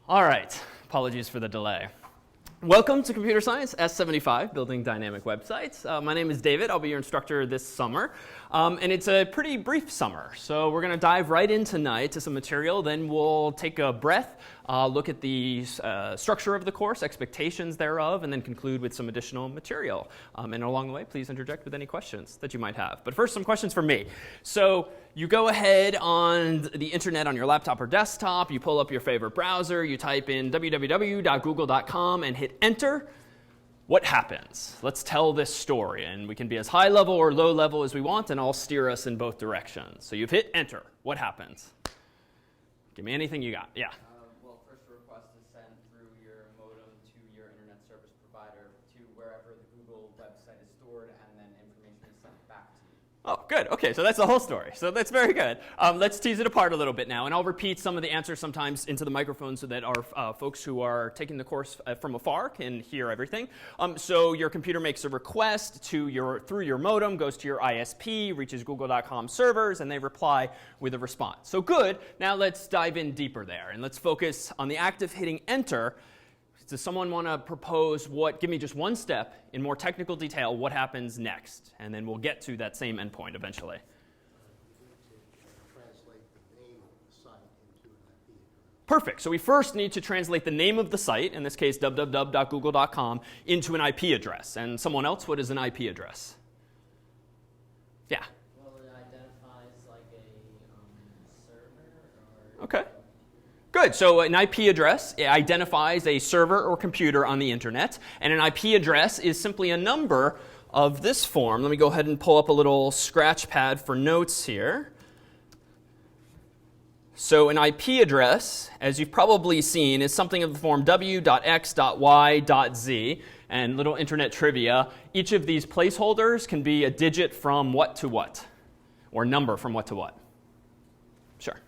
All right, apologies for the delay. Welcome to Computer Science S75, Building Dynamic Websites. My name is David. I'll be your instructor this summer. And it's a pretty brief summer. So we're going to dive right in tonight to some material. Then we'll take a breath, look at the structure of the course, expectations thereof, and then conclude with some additional material. And along the way, please interject with any questions that you might have. But first, some questions for me. So you go ahead on the internet on your laptop or desktop. You pull up your favorite browser. You type in www.google.com and hit enter. What happens? Let's tell this story, and we can be as high level or low level as we want, and I'll steer us in both directions. So you've hit enter. What happens? Give me anything you got. Yeah. Well, first a request is sent through your modem to your internet service provider to wherever the Google website is stored, and then information is sent back to you. Oh, good. OK, so that's the whole story. So that's very good. Let's tease it apart a little bit now. And I'll repeat some of the answers sometimes into the microphone so that our folks who are taking the course from afar can hear everything. So your computer makes a request through your modem, goes to your ISP, reaches google.com servers, and they reply with a response. So good. Now let's dive in deeper there. And let's focus on the act of hitting enter. Does someone want to propose give me just one step in more technical detail, what happens next? And then we'll get to that same endpoint eventually. Translate the name of the site into an IP address. Perfect. So we first need to translate the name of the site, in this case www.google.com, into an IP address. And someone else, what is an IP address? Yeah. Well, it identifies like a server or... OK. Good. So an IP address identifies a server or computer on the internet. And an IP address is simply a number of this form. Let me go ahead and pull up a little scratch pad for notes here. So an IP address, as you've probably seen, is something of the form w.x.y.z. And little internet trivia, each of these placeholders can be a digit from what to what? Or number from what to what? Sure.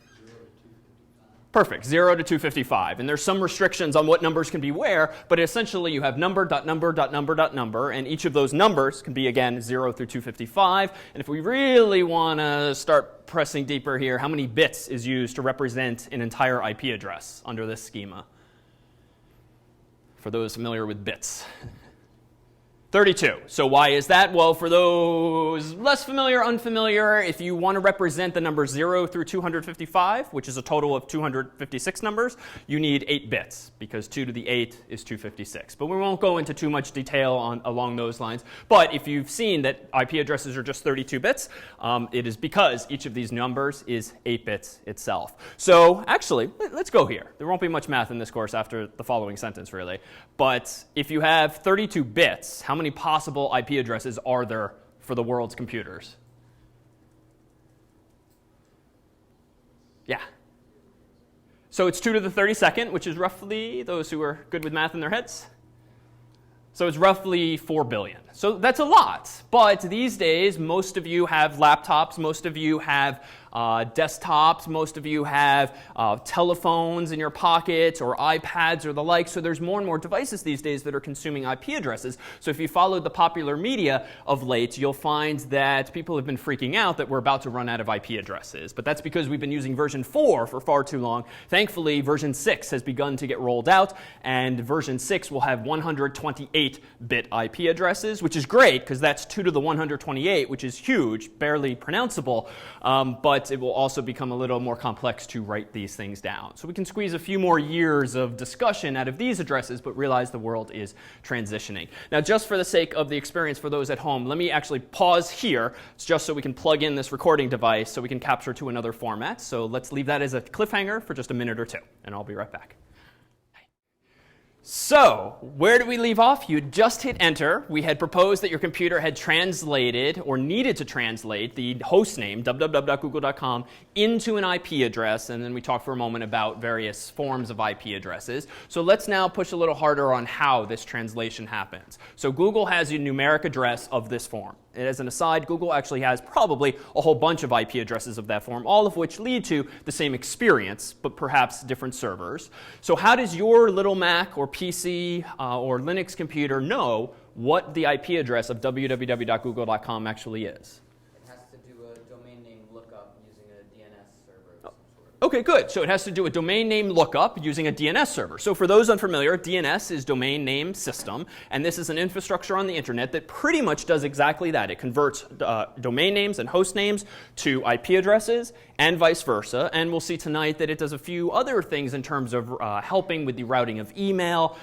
Perfect, 0 to 255. And there's some restrictions on what numbers can be where, but essentially you have number, and each of those numbers can be, again, 0 through 255. And if we really want to start pressing deeper here, how many bits is used to represent an entire IP address under this schema? For those familiar with bits. 32. So why is that? Well, for those less familiar, unfamiliar, if you want to represent the number 0 through 255, which is a total of 256 numbers, you need 8 bits, because 2 to the 8 is 256. But we won't go into too much detail along those lines. But if you've seen that IP addresses are just 32 bits, it is because each of these numbers is 8 bits itself. So actually, let's go here. There won't be much math in this course after the following sentence, really. But if you have 32 bits, how many possible IP addresses are there for the world's computers? Yeah. So it's 2 to the 32nd, which is roughly, those who are good with math in their heads, so it's roughly 4 billion. So that's a lot. But these days, most of you have laptops. Most of you have desktops. Most of you have telephones in your pockets or iPads or the like. So there's more and more devices these days that are consuming IP addresses. So if you followed the popular media of late, you'll find that people have been freaking out that we're about to run out of IP addresses. But that's because we've been using version 4 for far too long. Thankfully, version 6 has begun to get rolled out. And version 6 will have 128-bit IP addresses, which is great because that's 2 to the 128, which is huge, barely pronounceable. But it will also become a little more complex to write these things down. So we can squeeze a few more years of discussion out of these addresses, but realize the world is transitioning. Now, just for the sake of the experience for those at home, let me actually pause here just so we can plug in this recording device so we can capture to another format. So let's leave that as a cliffhanger for just a minute or two, and I'll be right back. So, where did we leave off? You just hit enter. We had proposed that your computer had translated or needed to translate the host name, www.google.com, into an IP address. And then we talked for a moment about various forms of IP addresses. So let's now push a little harder on how this translation happens. So Google has a numeric address of this form. And as an aside, Google actually has probably a whole bunch of IP addresses of that form, all of which lead to the same experience, but perhaps different servers. So how does your little Mac or PC or Linux computer know what the IP address of www.google.com actually is? It has to do a domain name lookup using a DNS server of some sort. Okay, good. So it has to do with domain name lookup using a DNS server. So for those unfamiliar, DNS is domain name system, and this is an infrastructure on the internet that pretty much does exactly that. It converts domain names and host names to IP addresses and vice versa. And we'll see tonight that it does a few other things in terms of helping with the routing of email,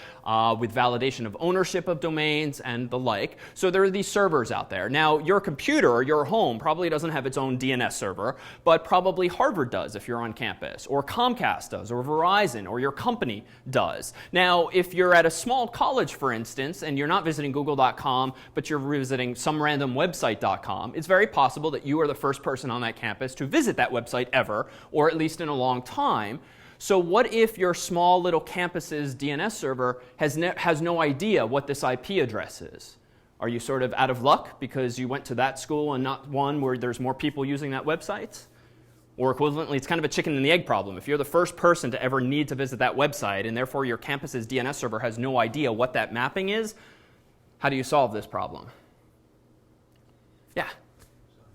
with validation of ownership of domains and the like. So there are these servers out there. Now, your computer or your home probably doesn't have its own DNS server, but probably Harvard does if you're on campus, or Comcast does, or Verizon, or your company does. Now, if you're at a small college, for instance, and you're not visiting google.com, but you're visiting some random website.com, it's very possible that you are the first person on that campus to visit that website ever, or at least in a long time. So what if your small little campus's DNS server has no idea what this IP address is? Are you sort of out of luck because you went to that school and not one where there's more people using that website? Or equivalently, it's kind of a chicken and the egg problem. If you're the first person to ever need to visit that website and therefore your campus's DNS server has no idea what that mapping is, how do you solve this problem? Yeah? So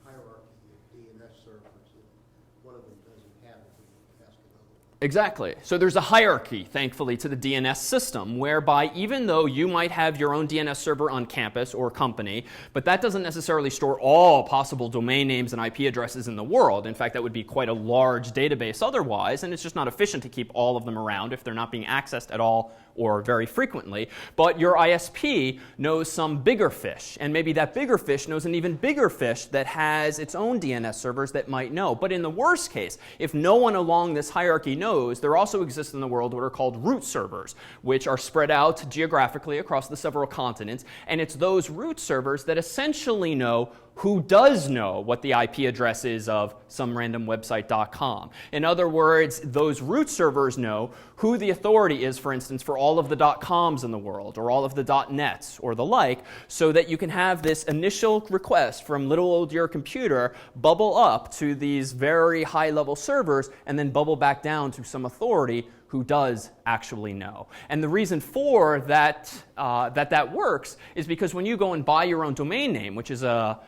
hierarchy of DNS servers, if one of them doesn't have it, it has to go. Exactly. So there's a hierarchy, thankfully, to the DNS system, whereby even though you might have your own DNS server on campus or company, but that doesn't necessarily store all possible domain names and IP addresses in the world. In fact, that would be quite a large database otherwise, and it's just not efficient to keep all of them around if they're not being accessed at all or very frequently. But your ISP knows some bigger fish, and maybe that bigger fish knows an even bigger fish that has its own DNS servers that might know. But in the worst case, if no one along this hierarchy knows, there also exists in the world what are called root servers, which are spread out geographically across the several continents, and it's those root servers that essentially know who does know what the IP address is of some random website.com. In other words, those root servers know who the authority is, for instance, for all of the .coms in the world, or all of the .nets, or the like, so that you can have this initial request from little old your computer bubble up to these very high-level servers, and then bubble back down to some authority who does actually know. And the reason for that, that works is because when you go and buy your own domain name, which is a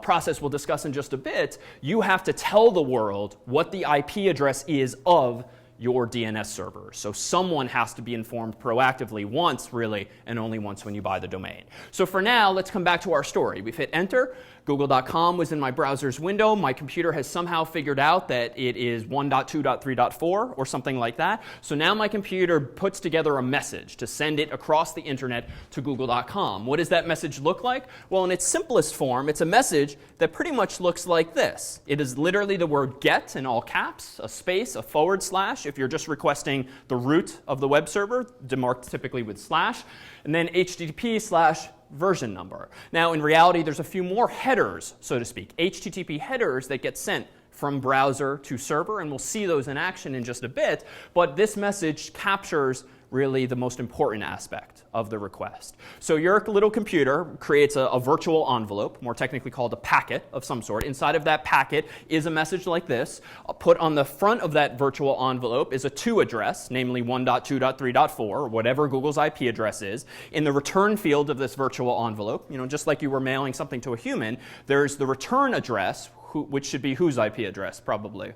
process we'll discuss in just a bit, you have to tell the world what the IP address is of your DNS server. So someone has to be informed proactively once, really, and only once when you buy the domain. So for now, let's come back to our story. We've hit enter. Google.com was in my browser's window. My computer has somehow figured out that it is 1.2.3.4 or something like that. So now my computer puts together a message to send it across the internet to Google.com. What does that message look like? Well, in its simplest form, it's a message that pretty much looks like this. It is literally the word get in all caps, a space, a forward slash, if you're just requesting the root of the web server, demarked typically with slash, and then HTTP/version number. Now, in reality, there's a few more headers, so to speak, HTTP headers that get sent from browser to server, and we'll see those in action in just a bit. But this message captures really the most important aspect of the request. So your little computer creates a virtual envelope, more technically called a packet of some sort. Inside of that packet is a message like this. Put on the front of that virtual envelope is a to address, namely 1.2.3.4, or whatever Google's IP address is. In the return field of this virtual envelope, just like you were mailing something to a human, there's the return address, which should be whose IP address, probably.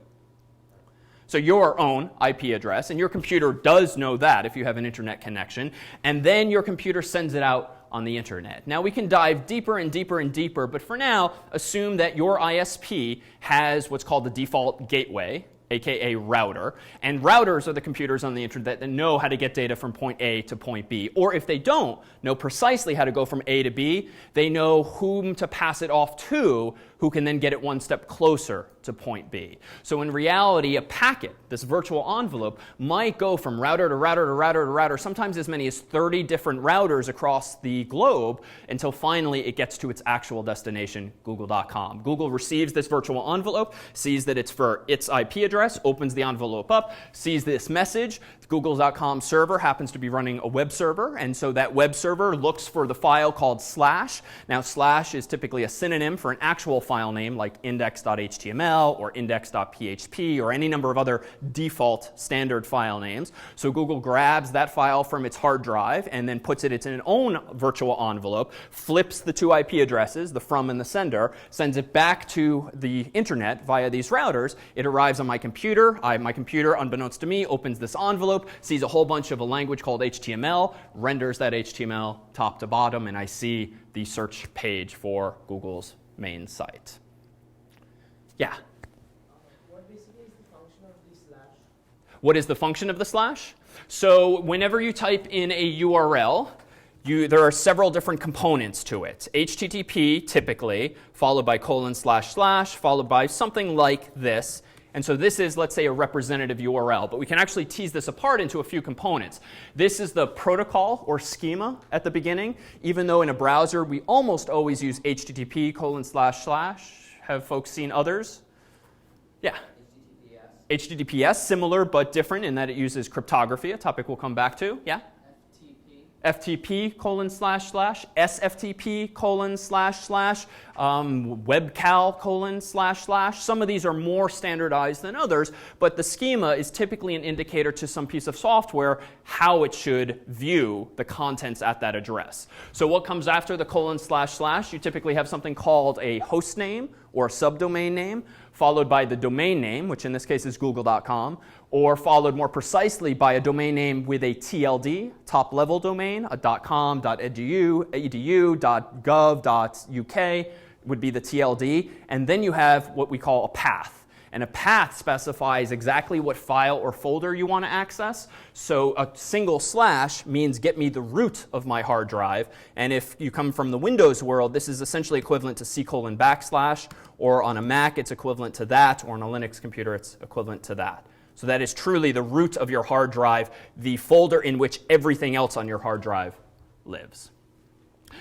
So your own IP address, and your computer does know that if you have an internet connection, and then your computer sends it out on the internet. Now we can dive deeper and deeper and deeper, but for now, assume that your ISP has what's called the default gateway, aka router, and routers are the computers on the internet that know how to get data from point A to point B. Or if they don't know precisely how to go from A to B, they know whom to pass it off to, who can then get it one step closer to point B. So in reality, a packet, this virtual envelope, might go from router to router to router to router, sometimes as many as 30 different routers across the globe, until finally it gets to its actual destination, google.com. Google receives this virtual envelope, sees that it's for its IP address, opens the envelope up, sees this message. Google.com server happens to be running a web server, and so that web server looks for the file called slash. Now slash is typically a synonym for an actual file name like index.html or index.php or any number of other default standard file names. So Google grabs that file from its hard drive and then puts it in its own virtual envelope, flips the two IP addresses, the from and the sender, sends it back to the internet via these routers. It arrives on my computer computer. My computer, unbeknownst to me, opens this envelope, sees a whole bunch of a language called HTML, renders that HTML top to bottom, and I see the search page for Google's main site. Yeah? What basically is the function of the slash? What is the function of the slash? So whenever you type in a URL, there are several different components to it. HTTP, typically, followed by : / followed by something like this. And so this is, let's say, a representative URL. But we can actually tease this apart into a few components. This is the protocol or schema at the beginning, even though in a browser we almost always use HTTP : / Have folks seen others? Yeah. HTTPS, similar but different in that it uses cryptography, a topic we'll come back to. Yeah? FTP : / SFTP : / webcal : // Some of these are more standardized than others, but the schema is typically an indicator to some piece of software how it should view the contents at that address. So what comes after the : // you typically have something called a host name or a subdomain name, followed by the domain name, which in this case is google.com, or followed more precisely by a domain name with a TLD, top-level domain, a .com, .edu, .gov, .uk would be the TLD. And then you have what we call a path. And a path specifies exactly what file or folder you want to access. So a single slash means get me the root of my hard drive. And if you come from the Windows world, this is essentially equivalent to C : /, or on a Mac it's equivalent to that, or on a Linux computer it's equivalent to that. So that is truly the root of your hard drive, the folder in which everything else on your hard drive lives.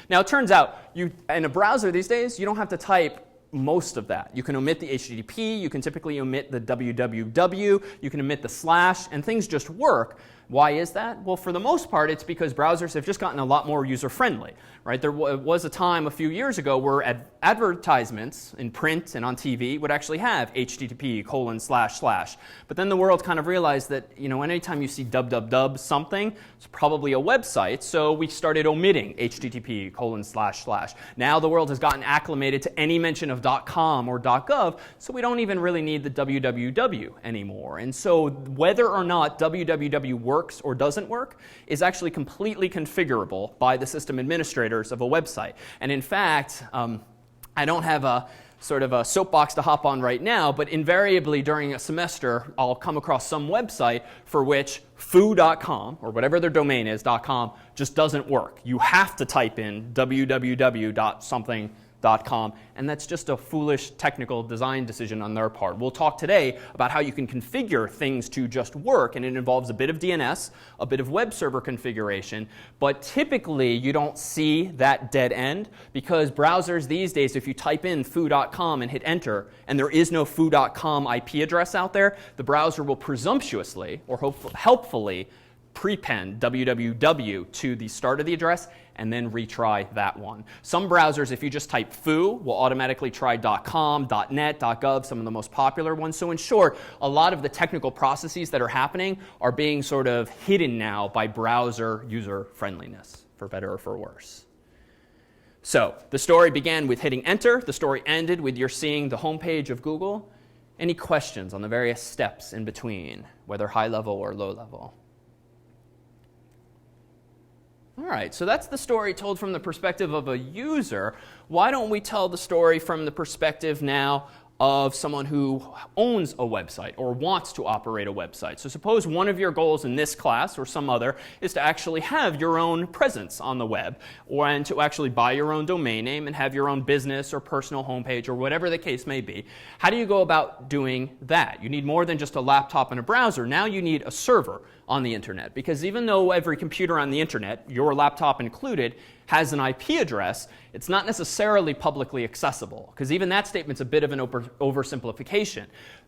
Now it turns out, in a browser these days, you don't have to type most of that. You can omit the HTTP, you can typically omit the www, you can omit the /, and things just work. Why is that? Well, for the most part, it's because browsers have just gotten a lot more user-friendly. Right? There was a time a few years ago where advertisements in print and on TV would actually have HTTP : //. But then the world kind of realized that anytime you see www something, it's probably a website. So we started omitting HTTP : //. Now the world has gotten acclimated to any mention of .com or .gov, so we don't even really need the www anymore. And so whether or not www works or doesn't work is actually completely configurable by the system administrators of a website. And in fact, I don't have a sort of a soapbox to hop on right now, but invariably during a semester, I'll come across some website for which foo.com, or whatever their domain is, .com, just doesn't work. You have to type in www.something.com, and that's just a foolish technical design decision on their part. We'll talk today about how you can configure things to just work, and it involves a bit of DNS, a bit of web server configuration, but typically you don't see that dead end because browsers these days, if you type in foo.com and hit enter, and there is no foo.com IP address out there, the browser will presumptuously, or helpfully, prepend www to the start of the address and then retry that one. Some browsers, if you just type foo, will automatically try .com, .net, .gov, some of the most popular ones. So in short, a lot of the technical processes that are happening are being sort of hidden now by browser user friendliness, for better or for worse. So the story began with hitting enter. The story ended with you're seeing the homepage of Google. Any questions on the various steps in between, whether high level or low level? All right, so that's the story told from the perspective of a user. Why don't we tell the story from the perspective now of someone who owns a website or wants to operate a website? So suppose one of your goals in this class or some other is to actually have your own presence on the web, and to actually buy your own domain name and have your own business or personal homepage or whatever the case may be. How do you go about doing that? You need more than just a laptop and a browser. Now you need a server on the internet, because even though every computer on the internet, your laptop included, has an IP address, it's not necessarily publicly accessible, because even that statement's a bit of an oversimplification.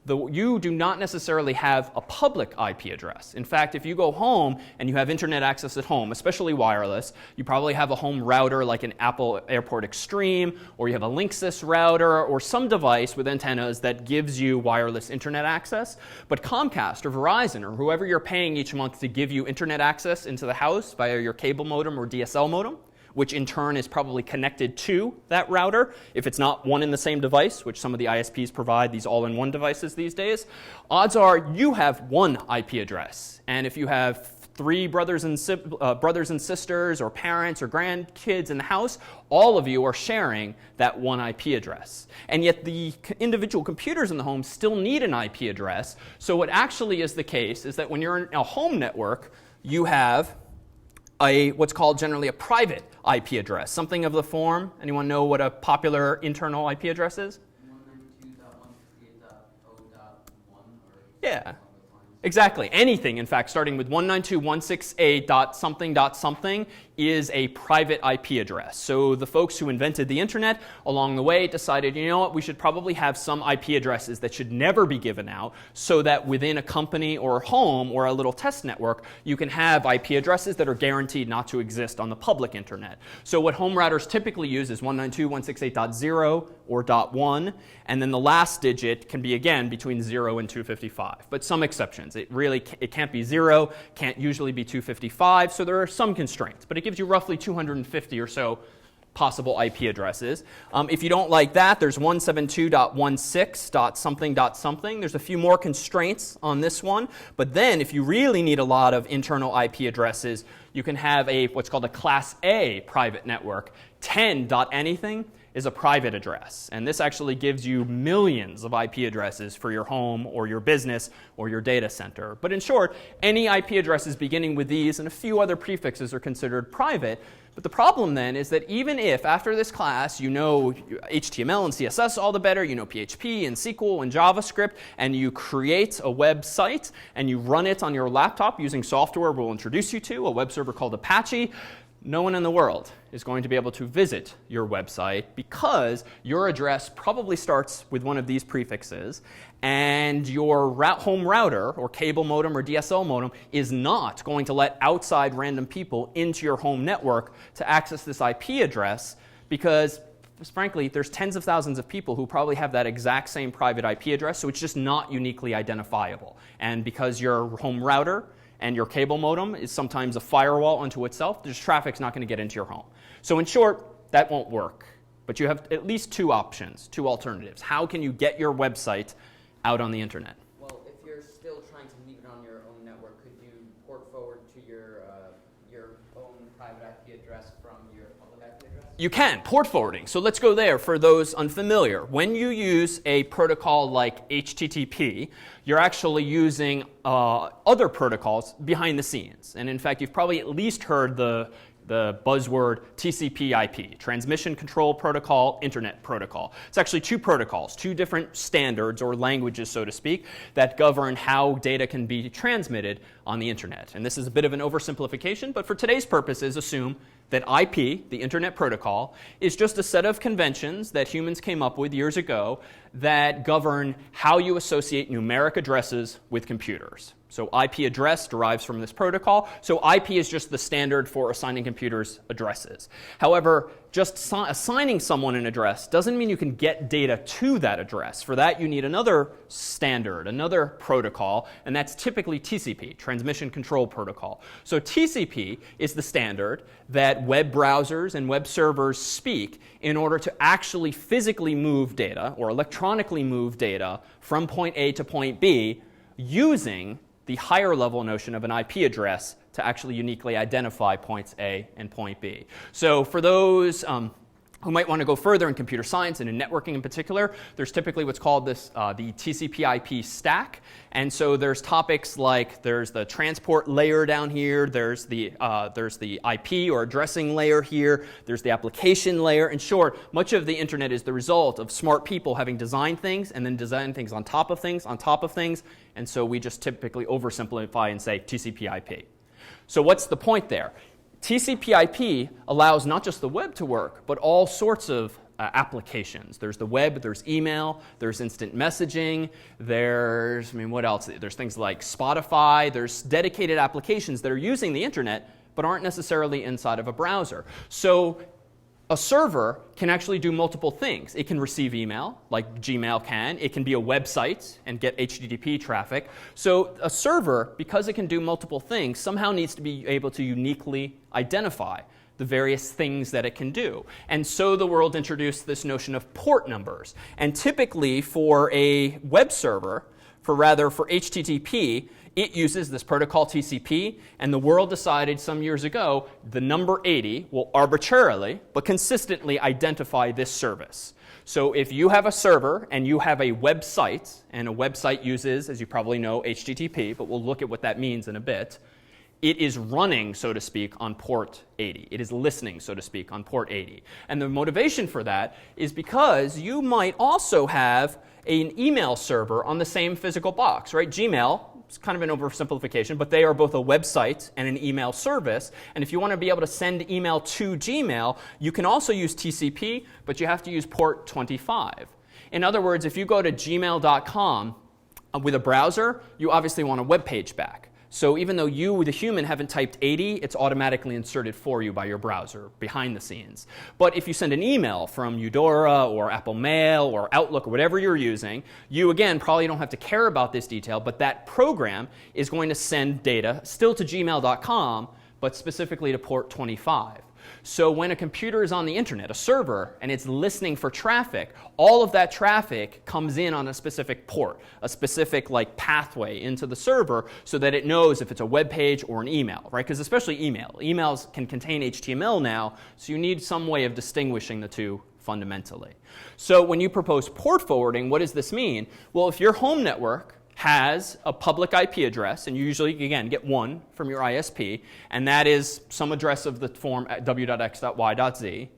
You do not necessarily have a public IP address. In fact, if you go home and you have internet access at home, especially wireless, you probably have a home router like an Apple Airport Extreme, or you have a Linksys router, or some device with antennas that gives you wireless internet access. But Comcast or Verizon or whoever you're paying each month to give you internet access into the house via your cable modem or DSL modem, which in turn is probably connected to that router. If it's not one in the same device, which some of the ISPs provide, these all-in-one devices these days, odds are you have one IP address. And if you have three brothers and sisters or parents or grandkids in the house, all of you are sharing that one IP address. And yet the individual computers in the home still need an IP address. So what actually is the case is that when you're in a home network, you have what's called generally a private IP address. Something of the form, anyone know what a popular internal IP address is? 192.168.0.1 or Yeah. Exactly. Anything, in fact, starting with 192.168.something.something is a private IP address. So the folks who invented the internet along the way decided, you know what, we should probably have some IP addresses that should never be given out so that within a company or a home or a little test network, you can have IP addresses that are guaranteed not to exist on the public internet. So what home routers typically use is 192.168.0 or .1, and then the last digit can be, again, between 0 and 255, but some exceptions. It can't be 0, can't usually be 255, so there are some constraints, but it gives you roughly 250 or so possible IP addresses. If you don't like that, there's 172.16.something.something. There's a few more constraints on this one, but then if you really need a lot of internal IP addresses, you can have what's called a Class A private network. 10.anything is a private address, and this actually gives you millions of IP addresses for your home or your business or your data center. But in short, any IP addresses beginning with these and a few other prefixes are considered private. But the problem then is that even if after this class you know HTML and CSS all the better, you know PHP and SQL and JavaScript, and you create a website and you run it on your laptop using software we'll introduce you to, a web server called Apache, no one in the world is going to be able to visit your website because your address probably starts with one of these prefixes, and your home router or cable modem or DSL modem is not going to let outside random people into your home network to access this IP address because, frankly, there's tens of thousands of people who probably have that exact same private IP address, so it's just not uniquely identifiable. And because your home router and your cable modem is sometimes a firewall unto itself, there's traffic's not going to get into your home. So in short, that won't work. But you have at least two options, two alternatives. How can you get your website out on the internet? Well, if you're still trying to leave it on your own network, could you port forward to your own private IP address from your public IP address? You can, port forwarding. So let's go there for those unfamiliar. When you use a protocol like HTTP, you're actually using other protocols behind the scenes. And in fact, you've probably at least heard the buzzword TCP/IP, Transmission Control Protocol, Internet Protocol. It's actually two protocols, two different standards or languages, so to speak, that govern how data can be transmitted on the internet. And this is a bit of an oversimplification, but for today's purposes, assume that IP, the Internet Protocol, is just a set of conventions that humans came up with years ago that govern how you associate numeric addresses with computers. So IP address derives from this protocol. So IP is just the standard for assigning computers addresses. However, just assigning someone an address doesn't mean you can get data to that address. For that, you need another standard, another protocol, and that's typically TCP, Transmission Control Protocol. So TCP is the standard that web browsers and web servers speak in order to actually physically move data or electronically move data from point A to point B using the higher level notion of an IP address to actually uniquely identify points A and point B. So for those who might want to go further in computer science and in networking in particular, there's typically what's called the TCP/IP stack. And so there's topics like there's the transport layer down here, there's the IP or addressing layer here, there's the application layer. In short, much of the internet is the result of smart people having designed things and then designed things on top of things, on top of things. And so we just typically oversimplify and say TCP/IP. So what's the point there? TCP/IP allows not just the web to work, but all sorts of applications. There's the web, there's email, there's instant messaging, what else? There's things like Spotify, there's dedicated applications that are using the internet, but aren't necessarily inside of a browser. So a server can actually do multiple things. It can receive email, like Gmail can. It can be a website and get HTTP traffic. So a server, because it can do multiple things, somehow needs to be able to uniquely identify the various things that it can do. And so the world introduced this notion of port numbers. And typically for a web server, for HTTP, it uses this protocol TCP, and the world decided some years ago the number 80 will arbitrarily but consistently identify this service. So if you have a server and you have a website, and a website uses, as you probably know, HTTP, but we'll look at what that means in a bit, it is running, so to speak, on port 80. It is listening, so to speak, on port 80. And the motivation for that is because you might also have an email server on the same physical box, right? Gmail, it's kind of an oversimplification, but they are both a website and an email service. And if you want to be able to send email to Gmail, you can also use TCP, but you have to use port 25. In other words, if you go to gmail.com with a browser, you obviously want a web page back. So even though you, the human, haven't typed 80, it's automatically inserted for you by your browser behind the scenes. But if you send an email from Eudora or Apple Mail or Outlook or whatever you're using, you, again, probably don't have to care about this detail, but that program is going to send data still to gmail.com, but specifically to port 25. So when a computer is on the internet, a server, and it's listening for traffic, all of that traffic comes in on a specific port, a specific pathway into the server so that it knows if it's a web page or an email, right? Because especially emails can contain HTML now, so you need some way of distinguishing the two fundamentally. So when you propose port forwarding, what does this mean? Well, if your home network has a public IP address, and you usually, again, get one from your ISP, and that is some address of the form at w.x.y.z,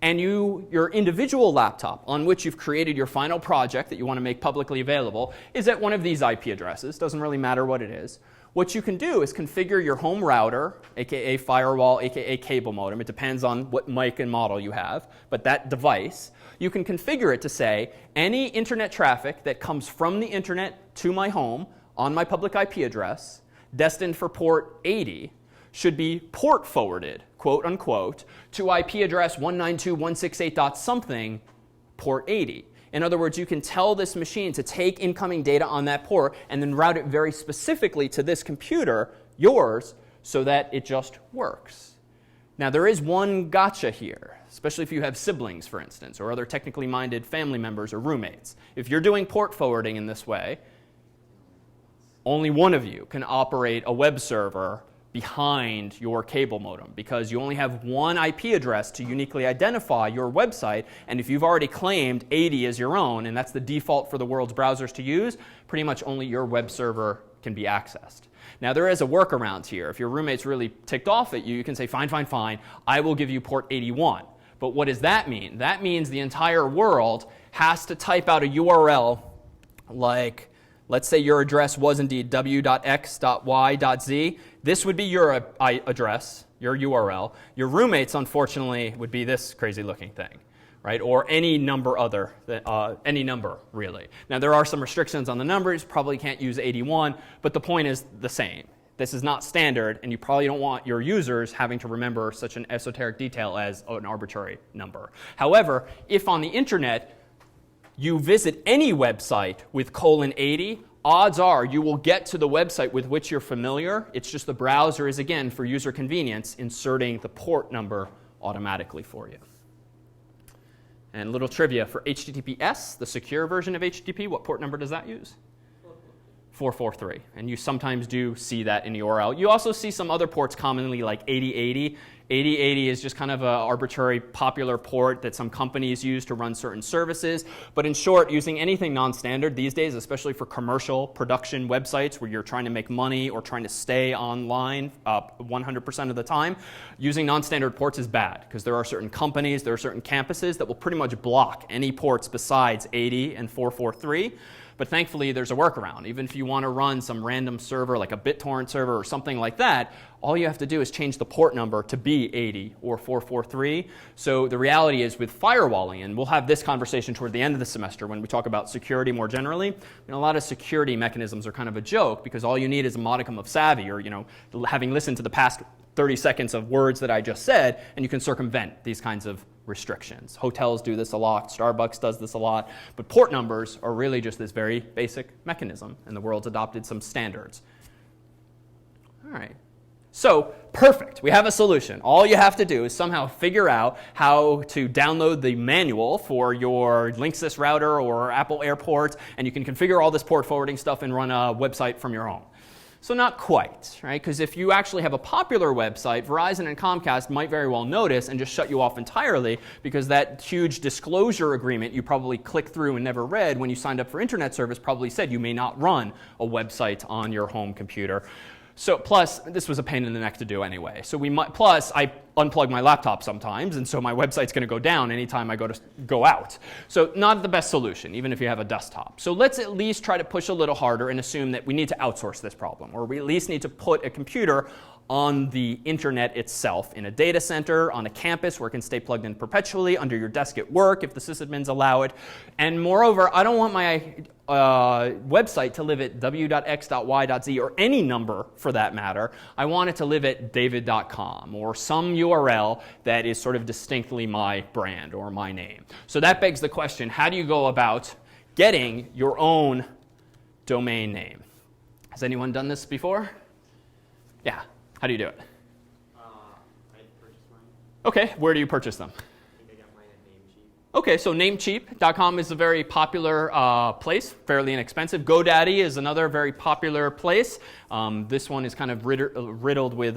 and your individual laptop on which you've created your final project that you want to make publicly available is at one of these IP addresses. Doesn't really matter what it is. What you can do is configure your home router, aka firewall, aka cable modem. It depends on what mic and model you have, but that device, you can configure it to say any internet traffic that comes from the internet to my home on my public IP address destined for port 80 should be port forwarded, quote unquote, to IP address 192.168.something, port 80. In other words, you can tell this machine to take incoming data on that port and then route it very specifically to this computer, yours, so that it just works. Now, there is one gotcha here, especially if you have siblings, for instance, or other technically minded family members or roommates. If you're doing port forwarding in this way, only one of you can operate a web server behind your cable modem because you only have one IP address to uniquely identify your website, and if you've already claimed 80 as your own, and that's the default for the world's browsers to use, pretty much only your web server can be accessed. Now, there is a workaround here. If your roommate's really ticked off at you, you can say, fine, fine, fine, I will give you port 81. But what does that mean? That means the entire world has to type out a URL like, let's say your address was indeed w.x.y.z. This would be your address, your URL. Your roommate's, unfortunately, would be this crazy looking thing, right? Or any number any number, really. Now, there are some restrictions on the numbers. Probably can't use 81, but the point is the same. This is not standard, and you probably don't want your users having to remember such an esoteric detail as an arbitrary number. However, if on the internet you visit any website with :80, odds are you will get to the website with which you're familiar. It's just the browser is, again, for user convenience, inserting the port number automatically for you. And a little trivia for HTTPS, the secure version of HTTP, what port number does that use? 443. And you sometimes do see that in the URL. You also see some other ports commonly like 8080. 8080 is just kind of an arbitrary popular port that some companies use to run certain services. But in short, using anything non-standard these days, especially for commercial production websites where you're trying to make money or trying to stay online 100% of the time, using non-standard ports is bad because there are certain companies, there are certain campuses that will pretty much block any ports besides 80 and 443. But thankfully, there's a workaround. Even if you want to run some random server, like a BitTorrent server or something like that, all you have to do is change the port number to be 80 or 443. So the reality is with firewalling, and we'll have this conversation toward the end of the semester when we talk about security more generally, a lot of security mechanisms are kind of a joke because all you need is a modicum of savvy or having listened to the past 30 seconds of words that I just said, and you can circumvent these kinds of restrictions. Hotels do this a lot, Starbucks does this a lot, but port numbers are really just this very basic mechanism, and the world's adopted some standards. All right. So, perfect. We have a solution. All you have to do is somehow figure out how to download the manual for your Linksys router or Apple Airport, and you can configure all this port forwarding stuff and run a website from your home. So not quite, right? Because if you actually have a popular website, Verizon and Comcast might very well notice and just shut you off entirely, because that huge disclosure agreement you probably clicked through and never read when you signed up for internet service probably said you may not run a website on your home computer. So plus, this was a pain in the neck to do anyway. So plus, I unplug my laptop sometimes, and so my website's going to go down anytime I go out. So not the best solution, even if you have a desktop. So let's at least try to push a little harder and assume that we need to outsource this problem, or we at least need to put a computer on the internet itself, in a data center, on a campus where it can stay plugged in perpetually, under your desk at work if the sysadmins allow it. And moreover, I don't want my website to live at w.x.y.z or any number for that matter. I want it to live at david.com or some URL that is sort of distinctly my brand or my name. So that begs the question, how do you go about getting your own domain name? Has anyone done this before? Yeah. How do you do it? I purchased mine. Okay, where do you purchase them? I think I got mine at Namecheap. Okay, so Namecheap.com is a very popular place, fairly inexpensive. GoDaddy is another very popular place. This one is kind of riddled with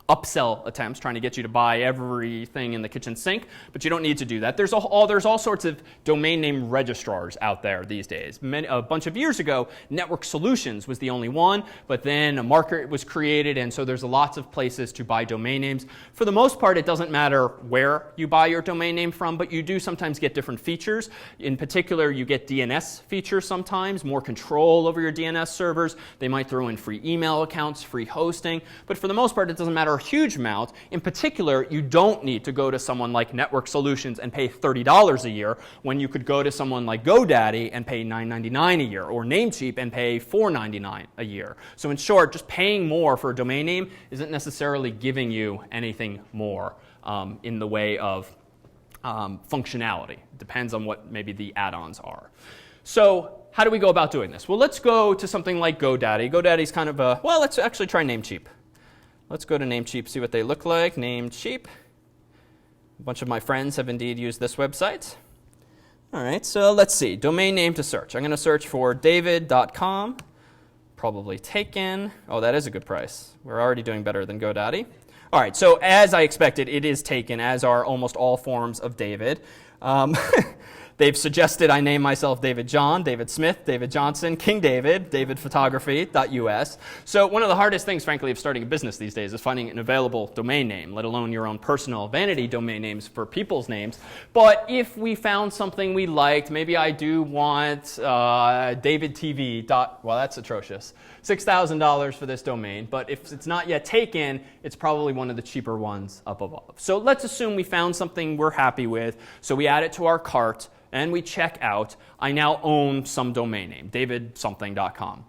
upsell attempts, trying to get you to buy everything in the kitchen sink, but you don't need to do that. There's all sorts of domain name registrars out there these days. A bunch of years ago, Network Solutions was the only one, but then a market was created, and so there's lots of places to buy domain names. For the most part, it doesn't matter where you buy your domain name from, but you do sometimes get different features. In particular, you get DNS features sometimes, more control over your DNS servers. They might throw in free email accounts, free hosting, but for the most part, it doesn't matter a huge amount. In particular, you don't need to go to someone like Network Solutions and pay $30 a year when you could go to someone like GoDaddy and pay $9.99 a year, or Namecheap and pay $4.99 a year. So in short, just paying more for a domain name isn't necessarily giving you anything more in the way of functionality. It depends on what maybe the add-ons are. So how do we go about doing this? Well, let's go to something like GoDaddy. GoDaddy's kind of a, well, let's actually try Namecheap. Let's go to Namecheap, see what they look like. Namecheap. A bunch of my friends have indeed used this website. All right, so let's see. Domain name to search. I'm going to search for david.com. Probably taken. Oh, that is a good price. We're already doing better than GoDaddy. All right, so as I expected, it is taken, as are almost all forms of David. They've suggested I name myself David John, David Smith, David Johnson, King David, davidphotography.us. So one of the hardest things, frankly, of starting a business these days is finding an available domain name, let alone your own personal vanity domain names for people's names. But if we found something we liked, maybe I do want davidtv. Well, that's atrocious. $6,000 for this domain, but if it's not yet taken, it's probably one of the cheaper ones up above. So let's assume we found something we're happy with, so we add it to our cart, and we check out. I now own some domain name, davidsomething.com.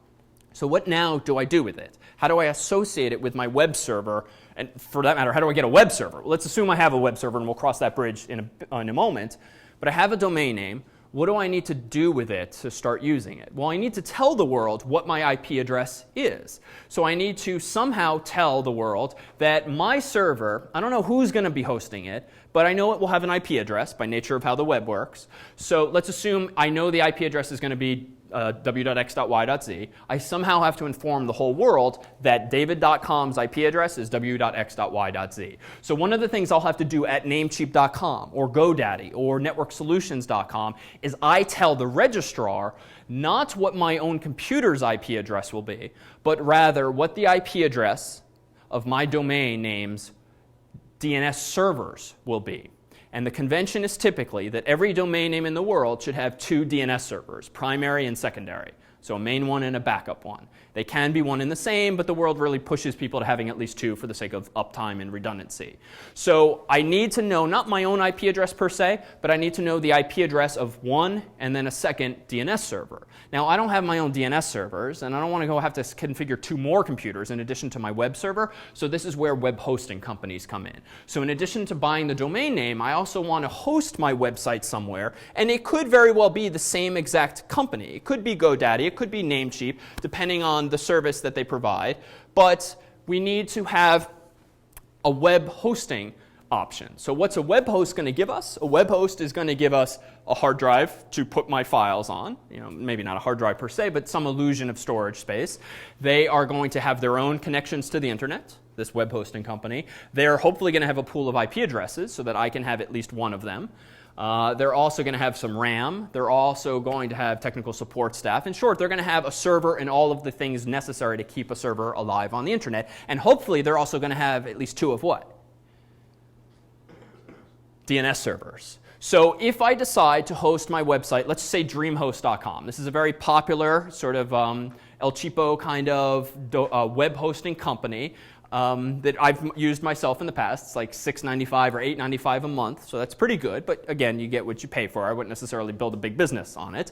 So what now do I do with it? How do I associate it with my web server? And for that matter, how do I get a web server? Well, let's assume I have a web server, and we'll cross that bridge in a moment. But I have a domain name. What do I need to do with it to start using it? Well, I need to tell the world what my IP address is. So I need to somehow tell the world that my server, I don't know who's going to be hosting it, but I know it will have an IP address by nature of how the web works. So let's assume I know the IP address is going to be w.x.y.z. I somehow have to inform the whole world that david.com's IP address is w.x.y.z. So one of the things I'll have to do at namecheap.com or GoDaddy or networksolutions.com is I tell the registrar not what my own computer's IP address will be, but rather what the IP address of my domain name's DNS servers will be. And the convention is typically that every domain name in the world should have two DNS servers, primary and secondary. So a main one and a backup one. They can be one and the same, but the world really pushes people to having at least two for the sake of uptime and redundancy. So I need to know not my own IP address per se, but I need to know the IP address of one and then a second DNS server. Now, I don't have my own DNS servers, and I don't want to go have to configure two more computers in addition to my web server, so this is where web hosting companies come in. So in addition to buying the domain name, I also want to host my website somewhere, and it could very well be the same exact company. It could be GoDaddy, it could be Namecheap, depending on the service that they provide. But we need to have a web hosting option. So what's a web host going to give us? A web host is going to give us a hard drive to put my files on. Maybe not a hard drive per se, but some illusion of storage space. They are going to have their own connections to the internet, this web hosting company. They're hopefully going to have a pool of IP addresses so that I can have at least one of them. They're also going to have some RAM. They're also going to have technical support staff. In short, they're going to have a server and all of the things necessary to keep a server alive on the internet. And hopefully they're also going to have at least two of what? DNS servers. So if I decide to host my website, let's say dreamhost.com. This is a very popular sort of El Cheapo kind of web hosting company that I've used myself in the past. It's like $6.95 or $8.95 a month, so that's pretty good. But again, you get what you pay for. I wouldn't necessarily build a big business on it.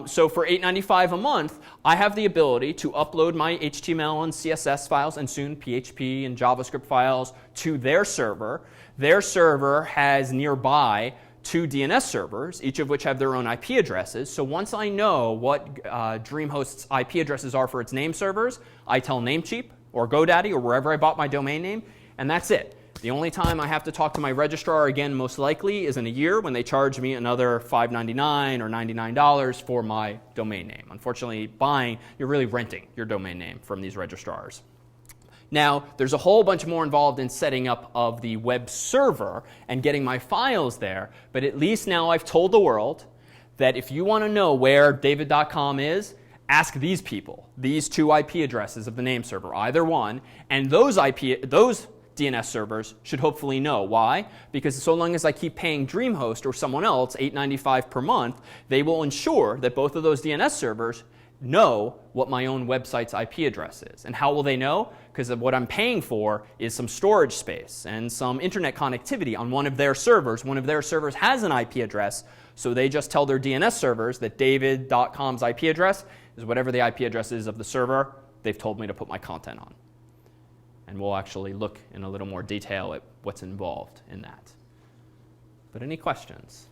So for $8.95 a month, I have the ability to upload my HTML and CSS files and soon PHP and JavaScript files to their server. Their server has nearby 2 DNS servers, each of which have their own IP addresses. So once I know what DreamHost's IP addresses are for its name servers, I tell Namecheap or GoDaddy or wherever I bought my domain name, and that's it. The only time I have to talk to my registrar again, most likely, is in a year when they charge me another $5.99 or $99 for my domain name. Unfortunately, you're really renting your domain name from these registrars. Now, there's a whole bunch more involved in setting up of the web server and getting my files there, but at least now I've told the world that if you want to know where david.com is, ask these people, these 2 IP addresses of the name server, either one, and those DNS servers should hopefully know. Why? Because so long as I keep paying DreamHost or someone else $8.95 per month, they will ensure that both of those DNS servers know what my own website's IP address is. And how will they know? Because what I'm paying for is some storage space and some internet connectivity on one of their servers. One of their servers has an IP address, so they just tell their DNS servers that david.com's IP address is whatever the IP address is of the server they've told me to put my content on. And we'll actually look in a little more detail at what's involved in that. But any questions?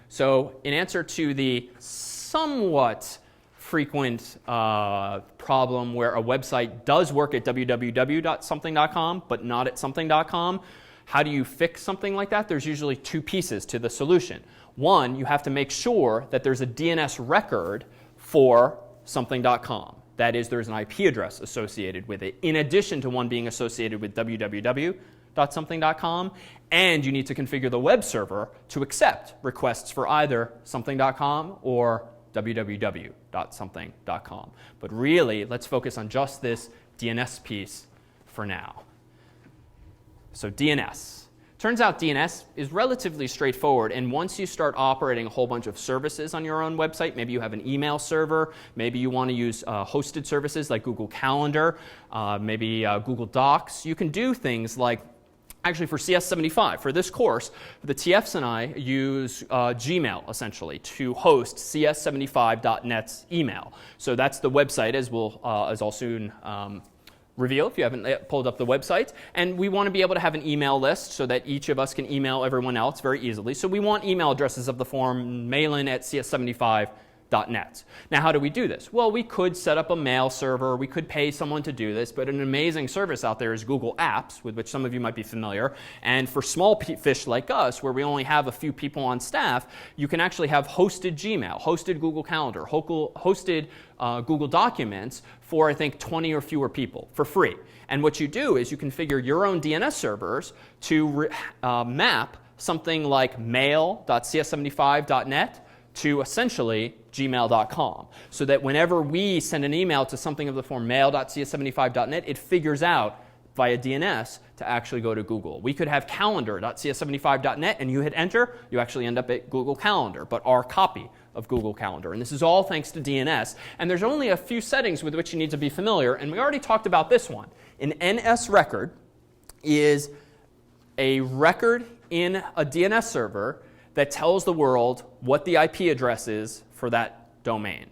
So in answer to the somewhat frequent problem where a website does work at www.something.com but not at something.com, how do you fix something like that? There's usually 2 pieces to the solution. One, you have to make sure that there's a DNS record for something.com. That is, there's an IP address associated with it, in addition to one being associated with www.something.com, and you need to configure the web server to accept requests for either something.com or www.something.com. But really, let's focus on just this DNS piece for now. So DNS. Turns out DNS is relatively straightforward, and once you start operating a whole bunch of services on your own website, maybe you have an email server, maybe you want to use hosted services like Google Calendar, maybe Google Docs, you can do things like, actually for CS75, for this course, the TFs and I use Gmail, essentially, to host CS75.net's email. So that's the website, as I'll soon reveal if you haven't pulled up the website. And we want to be able to have an email list so that each of us can email everyone else very easily. So we want email addresses of the form malan@cs75.net. Now, how do we do this? Well, we could set up a mail server. We could pay someone to do this. But an amazing service out there is Google Apps, with which some of you might be familiar. And for small fish like us, where we only have a few people on staff, you can actually have hosted Gmail, hosted Google Calendar, hosted Google Documents for, I think, 20 or fewer people for free. And what you do is you configure your own DNS servers to map something like mail.cs75.net to essentially gmail.com, so that whenever we send an email to something of the form mail.cs75.net, it figures out via DNS to actually go to Google. We could have calendar.cs75.net, and you hit enter, you actually end up at Google Calendar, but our copy of Google Calendar. And this is all thanks to DNS. And there's only a few settings with which you need to be familiar, and we already talked about this one. An NS record is a record in a DNS server that tells the world what the IP address is for that domain.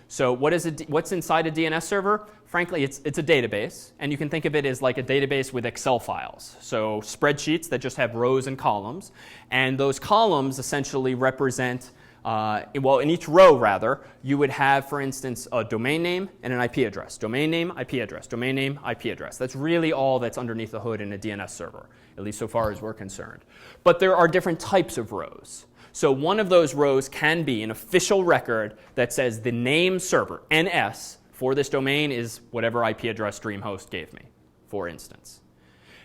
So what's inside a DNS server? Frankly, it's a database, and you can think of it as like a database with Excel files. So spreadsheets that just have rows and columns, and those columns essentially represent In each row, rather, you would have, for instance, a domain name and an IP address. Domain name, IP address. Domain name, IP address. That's really all that's underneath the hood in a DNS server, at least so far as we're concerned. But there are different types of rows. So one of those rows can be an official record that says the name server, NS, for this domain is whatever IP address DreamHost gave me, for instance.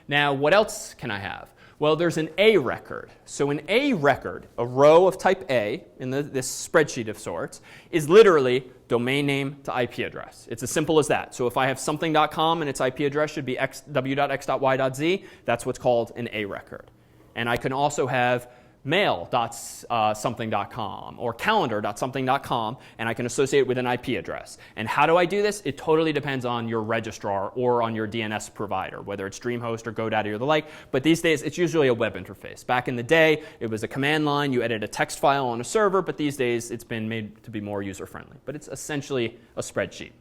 Now, what else can I have? Well, there's an A record. So an A record, a row of type A in this spreadsheet of sorts, is literally domain name to IP address. It's as simple as that. So if I have something.com and its IP address should be w.x.y.z, that's what's called an A record. And I can also have mail.something.com or calendar.something.com, and I can associate it with an IP address. And how do I do this? It totally depends on your registrar or on your DNS provider, whether it's DreamHost or GoDaddy or the like. But these days, it's usually a web interface. Back in the day, it was a command line. You edit a text file on a server, but these days, it's been made to be more user-friendly. But it's essentially a spreadsheet.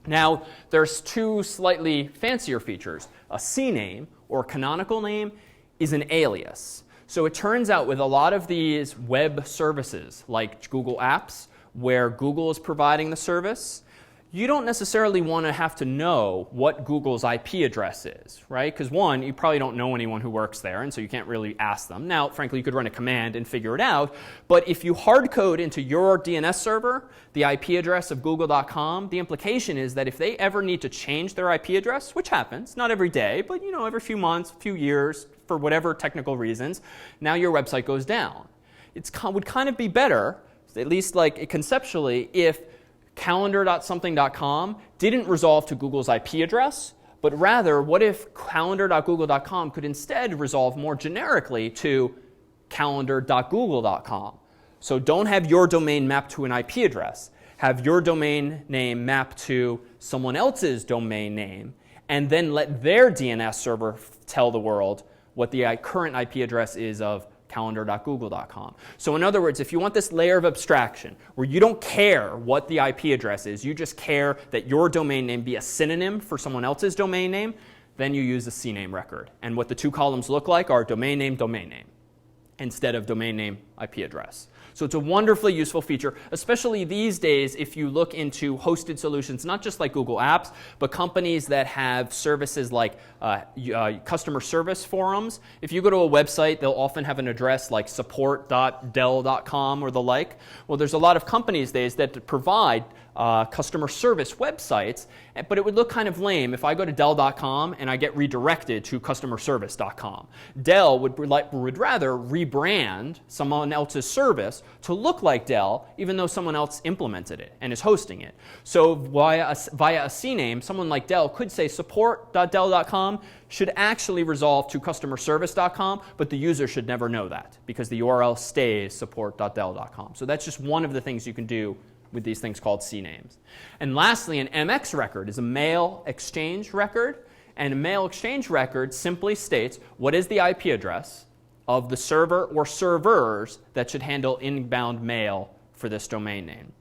Now, there's two slightly fancier features. A CNAME, or canonical name, is an alias. So it turns out with a lot of these web services, like Google Apps, where Google is providing the service, you don't necessarily want to have to know what Google's IP address is, right? Because one, you probably don't know anyone who works there, and so you can't really ask them. Now, frankly, you could run a command and figure it out. But if you hard code into your DNS server the IP address of google.com, the implication is that if they ever need to change their IP address, which happens, not every day, but every few months, few years, for whatever technical reasons, now your website goes down. It would kind of be better, at least like conceptually, if calendar.something.com didn't resolve to Google's IP address, but rather, what if calendar.google.com could instead resolve more generically to calendar.google.com? So don't have your domain mapped to an IP address. Have your domain name mapped to someone else's domain name, and then let their DNS server tell the world what the current IP address is of calendar.google.com. So in other words, if you want this layer of abstraction where you don't care what the IP address is, you just care that your domain name be a synonym for someone else's domain name, then you use a CNAME record. And what the two columns look like are domain name, instead of domain name, IP address. So it's a wonderfully useful feature, especially these days if you look into hosted solutions, not just like Google Apps, but companies that have services like customer service forums. If you go to a website, they'll often have an address like support.dell.com or the like. Well, there's a lot of companies these days that provide customer service websites, but it would look kind of lame if I go to Dell.com and I get redirected to customerservice.com. Dell would rather rebrand someone else's service to look like Dell, even though someone else implemented it and is hosting it. So via a CNAME, someone like Dell could say support.dell.com should actually resolve to customerservice.com, but the user should never know that because the URL stays support.dell.com. So that's just one of the things you can do with these things called CNAMEs. And lastly, an MX record is a mail exchange record. And a mail exchange record simply states what is the IP address of the server or servers that should handle inbound mail for this domain name.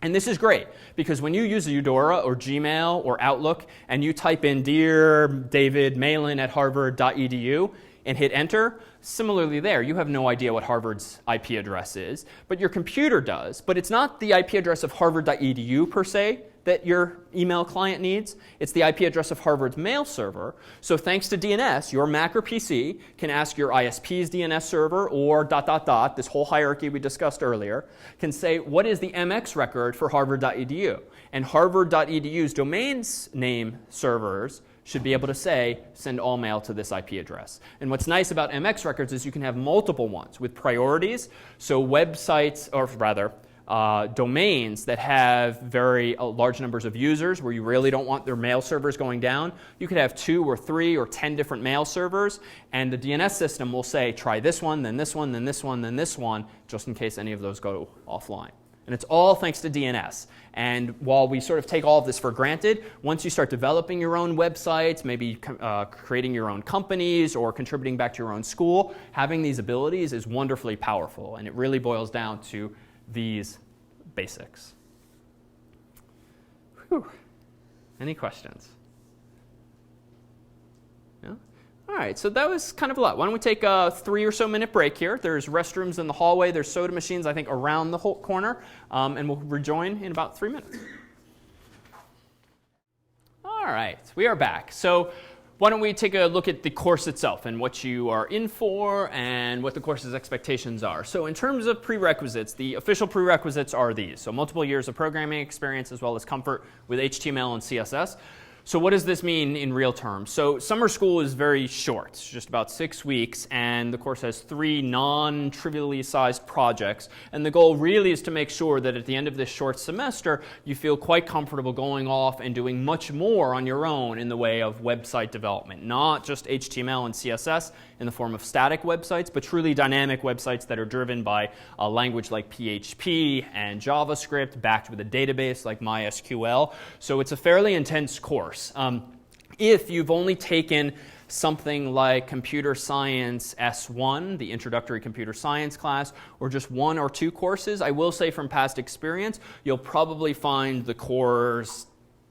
And this is great because when you use Eudora or Gmail or Outlook and you type in Dear David Malan at harvard.edu and hit enter, similarly there, you have no idea what Harvard's IP address is, but your computer does. But it's not the IP address of harvard.edu per se that your email client needs. It's the IP address of Harvard's mail server. So thanks to DNS, your Mac or PC can ask your ISP's DNS server or ... this whole hierarchy we discussed earlier, can say, what is the MX record for harvard.edu? And harvard.edu's domains name servers should be able to say, send all mail to this IP address. And what's nice about MX records is you can have multiple ones with priorities. So websites, or rather, domains that have very large numbers of users where you really don't want their mail servers going down, you could have 2 or 3 or 10 different mail servers, and the DNS system will say, try this one, then this one, then this one, then this one, just in case any of those go offline. And it's all thanks to DNS. And while we sort of take all of this for granted, once you start developing your own websites, maybe creating your own companies or contributing back to your own school, having these abilities is wonderfully powerful. And it really boils down to these basics. Whew. Any questions? No? All right, so that was kind of a lot. Why don't we take a 3 or so minute break here? There's restrooms in the hallway. There's soda machines, I think, around the whole corner. And we'll rejoin in about 3 minutes. All right, we are back. So why don't we take a look at the course itself and what you are in for and what the course's expectations are. So in terms of prerequisites, the official prerequisites are these. So multiple years of programming experience as well as comfort with HTML and CSS. So what does this mean in real terms? So summer school is very short. It's just about 6 weeks, and the course has 3 non-trivially sized projects. And the goal really is to make sure that at the end of this short semester, you feel quite comfortable going off and doing much more on your own in the way of website development. Not just HTML and CSS in the form of static websites, but truly dynamic websites that are driven by a language like PHP and JavaScript, backed with a database like MySQL. So it's a fairly intense course. If you've only taken something like Computer Science S1, the introductory computer science class, or just 1 or 2 courses, I will say from past experience, you'll probably find the course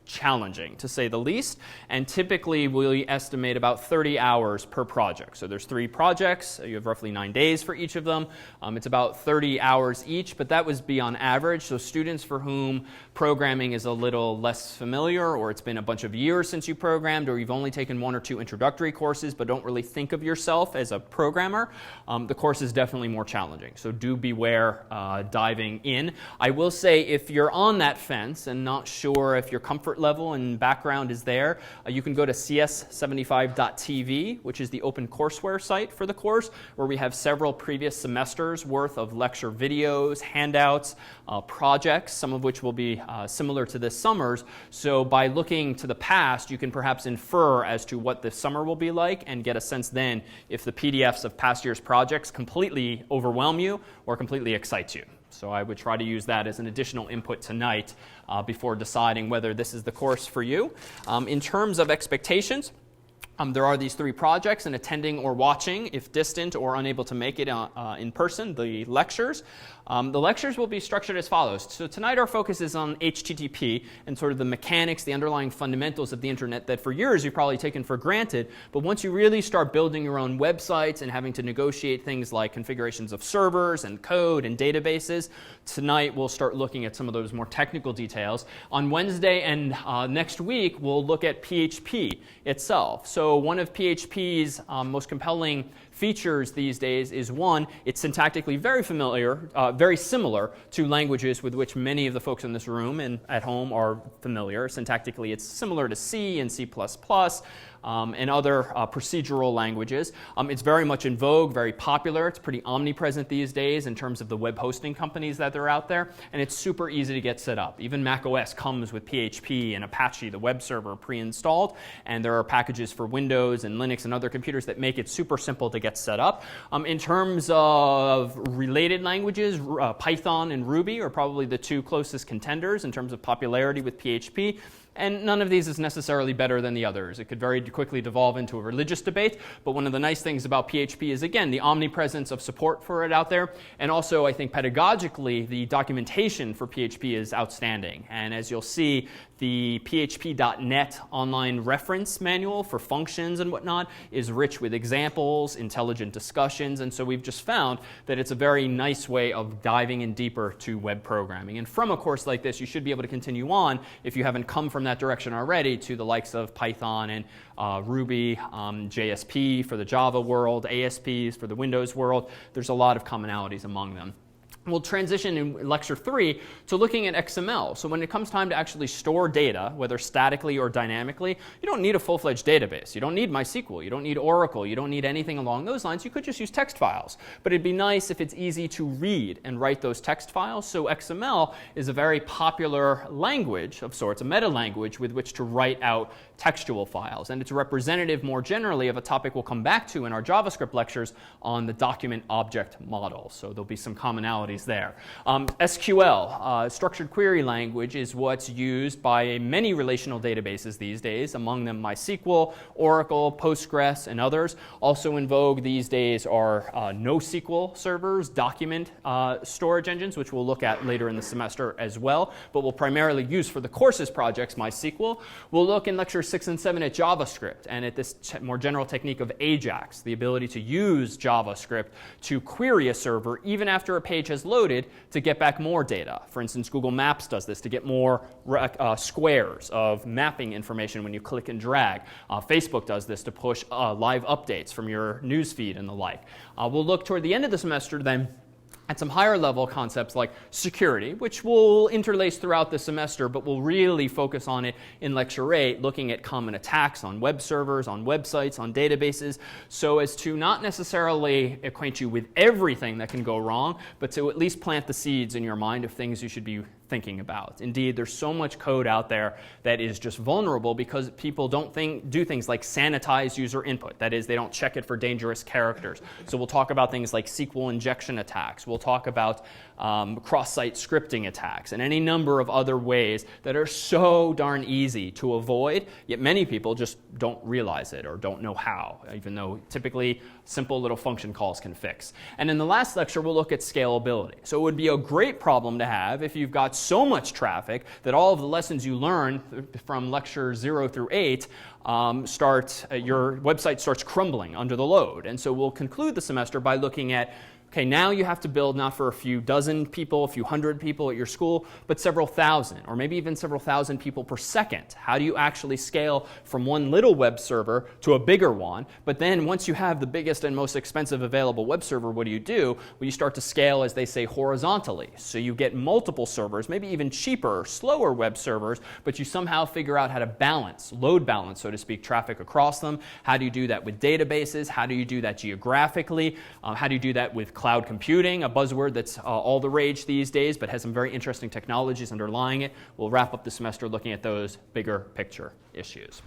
challenging, to say the least, and typically we estimate about 30 hours per project. So there's 3 projects, you have roughly 9 days for each of them. It's about 30 hours each, but that would be on average. So students for whom programming is a little less familiar, or it's been a bunch of years since you programmed, or you've only taken 1 or 2 introductory courses but don't really think of yourself as a programmer, the course is definitely more challenging. So do beware diving in. I will say if you're on that fence and not sure if your comfort level and background is there, you can go to CS75.tv, which is the open courseware site for the course, where we have several previous semesters worth of lecture videos, handouts, projects, some of which will be similar to this summer's. So by looking to the past, you can perhaps infer as to what this summer will be like and get a sense then if the PDFs of past year's projects completely overwhelm you or completely excite you. So I would try to use that as an additional input tonight before deciding whether this is the course for you. In terms of expectations, there are these 3 projects, and attending or watching, if distant or unable to make it in person, the lectures. The lectures will be structured as follows. So tonight our focus is on HTTP and sort of the mechanics, the underlying fundamentals of the internet that for years you've probably taken for granted. But once you really start building your own websites and having to negotiate things like configurations of servers and code and databases, tonight we'll start looking at some of those more technical details. On Wednesday and next week, we'll look at PHP itself. So one of PHP's most compelling features these days is, one, it's syntactically very similar to languages with which many of the folks in this room and at home are familiar. Syntactically, it's similar to C and C++. And other procedural languages. It's very much in vogue, very popular. It's pretty omnipresent these days in terms of the web hosting companies that are out there. And it's super easy to get set up. Even Mac OS comes with PHP and Apache, the web server, pre-installed. And there are packages for Windows and Linux and other computers that make it super simple to get set up. In terms of related languages, Python and Ruby are probably the 2 closest contenders in terms of popularity with PHP. And none of these is necessarily better than the others. It could very quickly devolve into a religious debate, but one of the nice things about PHP is, again, the omnipresence of support for it out there. And also, I think pedagogically, the documentation for PHP is outstanding. And as you'll see, the php.net online reference manual for functions and whatnot is rich with examples, intelligent discussions, and so we've just found that it's a very nice way of diving in deeper to web programming. And from a course like this, you should be able to continue on, if you haven't come from that direction already, to the likes of Python and Ruby, JSP for the Java world, ASPs for the Windows world. There's a lot of commonalities among them. We'll transition in Lecture 3 to looking at XML. So when it comes time to actually store data, whether statically or dynamically, you don't need a full-fledged database. You don't need MySQL. You don't need Oracle. You don't need anything along those lines. You could just use text files. But it'd be nice if it's easy to read and write those text files. So XML is a very popular language of sorts, a meta-language with which to write out textual files. And it's representative more generally of a topic we'll come back to in our JavaScript lectures on the document object model. So there'll be some commonalities possibilities there. SQL, structured query language, is what's used by many relational databases these days, among them MySQL, Oracle, Postgres, and others. Also in vogue these days are NoSQL servers, document storage engines, which we'll look at later in the semester as well, but we'll primarily use for the courses projects MySQL. We'll look in lectures 6 and 7 at JavaScript and at this more general technique of AJAX, the ability to use JavaScript to query a server even after a page has loaded to get back more data. For instance, Google Maps does this to get more squares of mapping information when you click and drag. Facebook does this to push live updates from your news feed and the like. We'll look toward the end of the semester then at some higher level concepts like security, which we'll interlace throughout the semester, but we'll really focus on it in Lecture 8, looking at common attacks on web servers, on websites, on databases, so as to not necessarily acquaint you with everything that can go wrong, but to at least plant the seeds in your mind of things you should be thinking about. Indeed, there's so much code out there that is just vulnerable because people don't do things like sanitize user input. That is, they don't check it for dangerous characters. So we'll talk about things like SQL injection attacks. We'll talk about cross-site scripting attacks and any number of other ways that are so darn easy to avoid, yet many people just don't realize it or don't know how, even though typically simple little function calls can fix. And in the last lecture, we'll look at scalability. So it would be a great problem to have if you've got so much traffic that all of the lessons you learn from lecture 0 through 8 your website starts crumbling under the load. And so we'll conclude the semester by looking at, okay, now you have to build not for a few dozen people, a few hundred people at your school, but several thousand, or maybe even several thousand people per second. How do you actually scale from one little web server to a bigger one? But then once you have the biggest and most expensive available web server, what do? Well, you start to scale, as they say, horizontally. So you get multiple servers, maybe even cheaper, slower web servers, but you somehow figure out how to balance, load balance, so to speak, traffic across them. How do you do that with databases? How do you do that geographically? How do you do that with cloud computing, a buzzword that's all the rage these days, but has some very interesting technologies underlying it? We'll wrap up the semester looking at those bigger picture issues.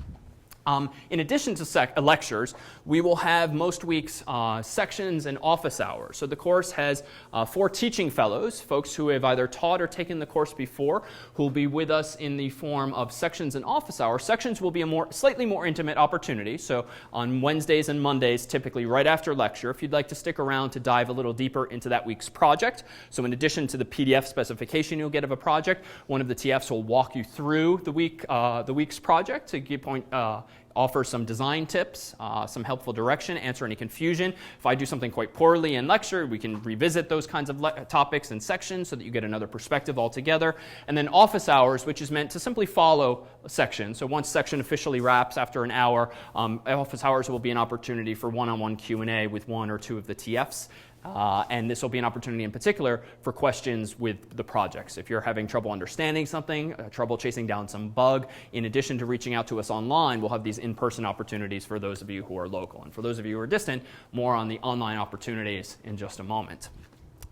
In addition to lectures, we will have most weeks sections and office hours. So the course has 4 teaching fellows, folks who have either taught or taken the course before, who will be with us in the form of sections and office hours. Sections will be a slightly more intimate opportunity. So on Wednesdays and Mondays, typically right after lecture, if you'd like to stick around to dive a little deeper into that week's project. So in addition to the PDF specification you'll get of a project, one of the TFs will walk you through the week's project to offer some design tips, some helpful direction, answer any confusion. If I do something quite poorly in lecture, we can revisit those kinds of topics and sections so that you get another perspective altogether. And then office hours, which is meant to simply follow a section. So once section officially wraps after an hour, office hours will be an opportunity for one-on-one Q&A with one or two of the TFs. And this will be an opportunity in particular for questions with the projects. If you're having trouble understanding something, trouble chasing down some bug, in addition to reaching out to us online, we'll have these in-person opportunities for those of you who are local. And for those of you who are distant, more on the online opportunities in just a moment.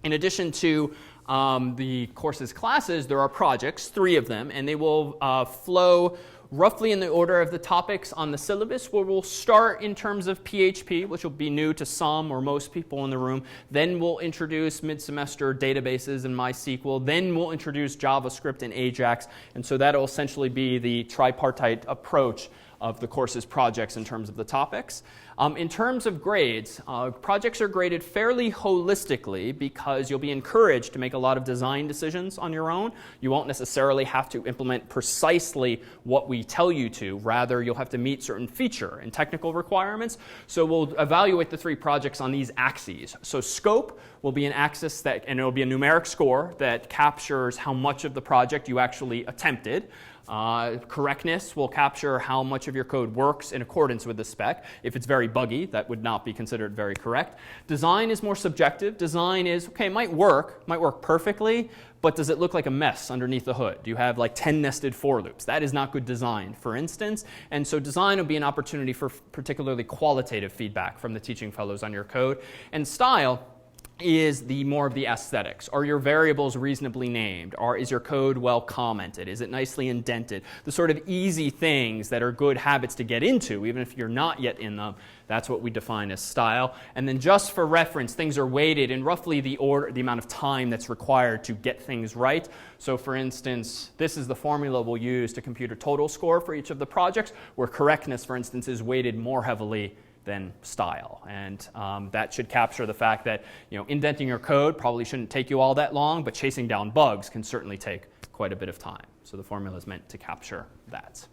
In addition to the course's classes, there are projects, 3 of them, and they will flow roughly in the order of the topics on the syllabus, where we'll start in terms of PHP, which will be new to some or most people in the room. Then we'll introduce mid-semester databases and MySQL. Then we'll introduce JavaScript and AJAX. And so that'll essentially be the tripartite approach of the course's projects in terms of the topics. In terms of grades, projects are graded fairly holistically because you'll be encouraged to make a lot of design decisions on your own. You won't necessarily have to implement precisely what we tell you to. Rather, you'll have to meet certain feature and technical requirements. So we'll evaluate the 3 projects on these axes. So scope will be an axis and it'll be a numeric score that captures how much of the project you actually attempted. Correctness will capture how much of your code works in accordance with the spec. If it's very buggy, that would not be considered very correct. Design is more subjective. Design is, okay, it might work perfectly, but does it look like a mess underneath the hood? Do you have like 10 nested for loops? That is not good design, for instance. And so design will be an opportunity for particularly qualitative feedback from the teaching fellows on your code. And style is the more of the aesthetics. Are your variables reasonably named? Is your code well commented? Is it nicely indented? The sort of easy things that are good habits to get into, even if you're not yet in them. That's what we define as style. And then just for reference, things are weighted in roughly the amount of time that's required to get things right. So for instance, this is the formula we'll use to compute a total score for each of the projects, where correctness, for instance, is weighted more heavily than style. And that should capture the fact that indenting your code probably shouldn't take you all that long, but chasing down bugs can certainly take quite a bit of time. So the formula is meant to capture that.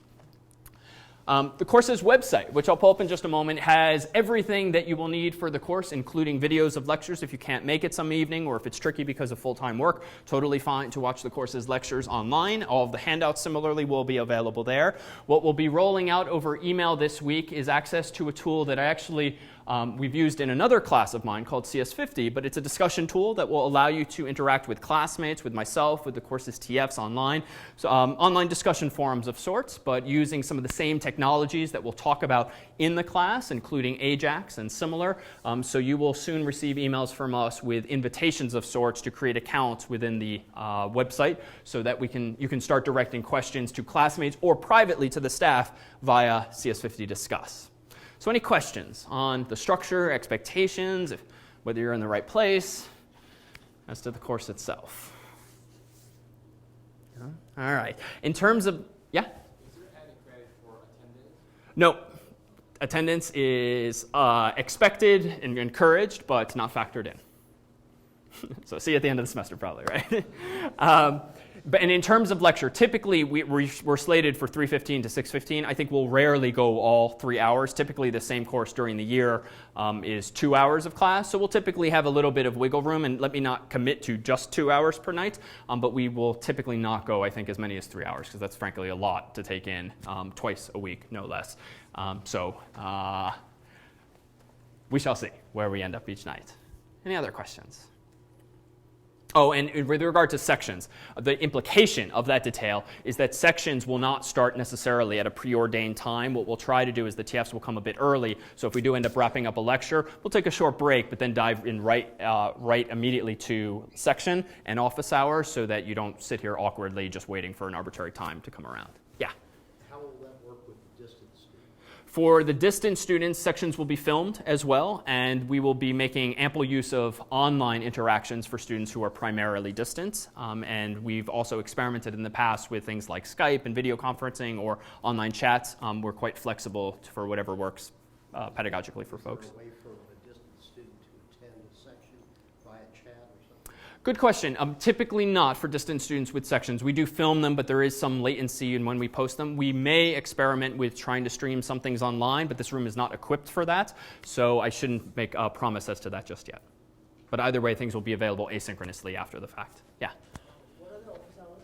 The course's website, which I'll pull up in just a moment, has everything that you will need for the course, including videos of lectures if you can't make it some evening, or if it's tricky because of full-time work. Totally fine to watch the course's lectures online. All of the handouts similarly will be available there. What we'll be rolling out over email this week is access to a tool that we've used in another class of mine called CS50, but it's a discussion tool that will allow you to interact with classmates, with myself, with the course's TFs online. So, online discussion forums of sorts, but using some of the same technologies that we'll talk about in the class, including AJAX and similar. So you will soon receive emails from us with invitations of sorts to create accounts within the website so that you can start directing questions to classmates or privately to the staff via CS50 Discuss. So any questions on the structure, expectations, whether you're in the right place, as to the course itself? Yeah. All right. In terms of, yeah? Is there any credit for attendance? No. Attendance is expected and encouraged, but not factored in. So see you at the end of the semester probably, right? And in terms of lecture, typically we're slated for 3:15 to 6:15. I think we'll rarely go all 3 hours. Typically the same course during the year is 2 hours of class. So we'll typically have a little bit of wiggle room, and let me not commit to just 2 hours per night. But we will typically not go, I think, as many as 3 hours, because that's frankly a lot to take in twice a week, no less. We shall see where we end up each night. Any other questions? Oh, and with regard to sections, the implication of that detail is that sections will not start necessarily at a preordained time. What we'll try to do is the TFs will come a bit early. So if we do end up wrapping up a lecture, we'll take a short break, but then dive in right immediately to section and office hours so that you don't sit here awkwardly just waiting for an arbitrary time to come around. Yeah? How will that work with the distance students? For the distance students, sections will be filmed as well, and we will be making ample use of online interactions for students who are primarily distant. And we've also experimented in the past with things like Skype and video conferencing or online chats. We're quite flexible for whatever works pedagogically for folks. Is there a way for a distant student to attend a section via chat or something? Good question. Typically not for distant students with sections. We do film them, but there is some latency in when we post them. We may experiment with trying to stream some things online, but this room is not equipped for that, so I shouldn't make a promise as to that just yet. But either way, things will be available asynchronously after the fact. Yeah? What are the office hours?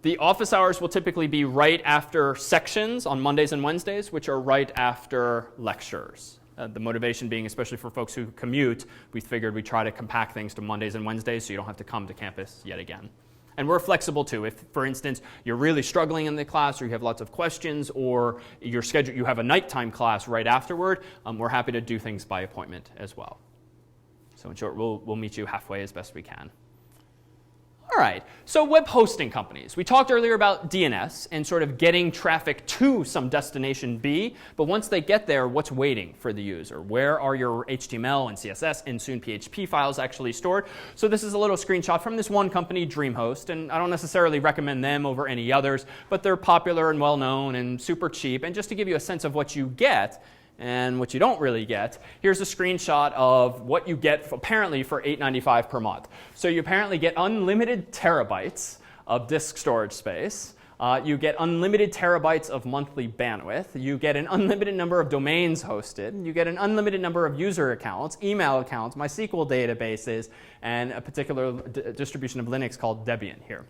The office hours will typically be right after sections on Mondays and Wednesdays, which are right after lectures. The motivation being, especially for folks who commute, we figured we'd try to compact things to Mondays and Wednesdays so you don't have to come to campus yet again. And we're flexible too. If, for instance, you're really struggling in the class or you have lots of questions or you have a nighttime class right afterward, we're happy to do things by appointment as well. So in short, we'll meet you halfway as best we can. All right, so web hosting companies. We talked earlier about DNS and sort of getting traffic to some destination B, but once they get there, what's waiting for the user? Where are your HTML and CSS and soon PHP files actually stored? So this is a little screenshot from this one company, DreamHost, and I don't necessarily recommend them over any others, but they're popular and well-known and super cheap. And just to give you a sense of what you get, and what you don't really get, here's a screenshot of what you get apparently for $8.95 per month. So you apparently get unlimited terabytes of disk storage space. You get unlimited terabytes of monthly bandwidth. You get an unlimited number of domains hosted. You get an unlimited number of user accounts, email accounts, MySQL databases, and a particular distribution of Linux called Debian here.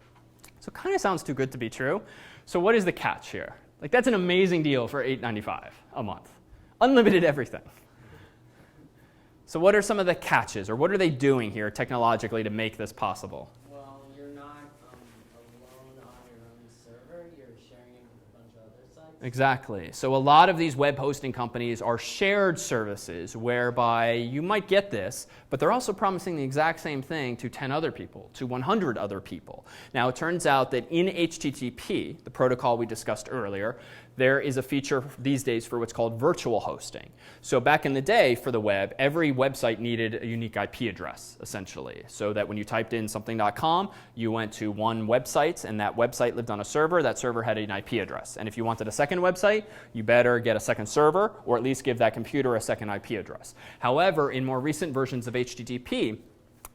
So it kind of sounds too good to be true. So what is the catch here? Like, that's an amazing deal for $8.95 a month. Unlimited everything. So what are some of the catches, or what are they doing here technologically to make this possible? Well, you're not alone on your own server. You're sharing it with a bunch of other sites. Exactly. So a lot of these web hosting companies are shared services whereby you might get this, but they're also promising the exact same thing to 10 other people, to 100 other people. Now, it turns out that in HTTP, the protocol we discussed earlier, there is a feature these days for what's called virtual hosting. So back in the day for the web, every website needed a unique IP address, essentially, so that when you typed in something.com, you went to one website, and that website lived on a server. That server had an IP address. And if you wanted a second website, you better get a second server, or at least give that computer a second IP address. However, in more recent versions of HTTP,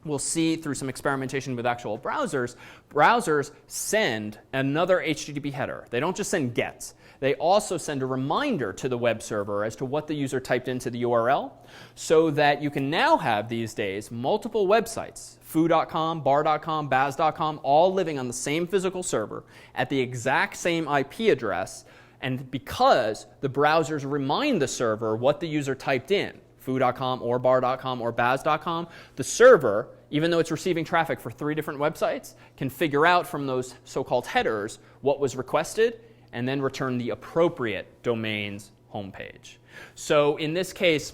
we'll see through some experimentation with actual browsers, browsers send another HTTP header. They don't just send GET. They also send a reminder to the web server as to what the user typed into the URL, so that you can now have these days multiple websites, foo.com, bar.com, baz.com, all living on the same physical server at the exact same IP address. And because the browsers remind the server what the user typed in, foo.com or bar.com or baz.com, the server, even though it's receiving traffic for 3 different websites, can figure out from those so-called headers what was requested and then return the appropriate domain's homepage. So in this case,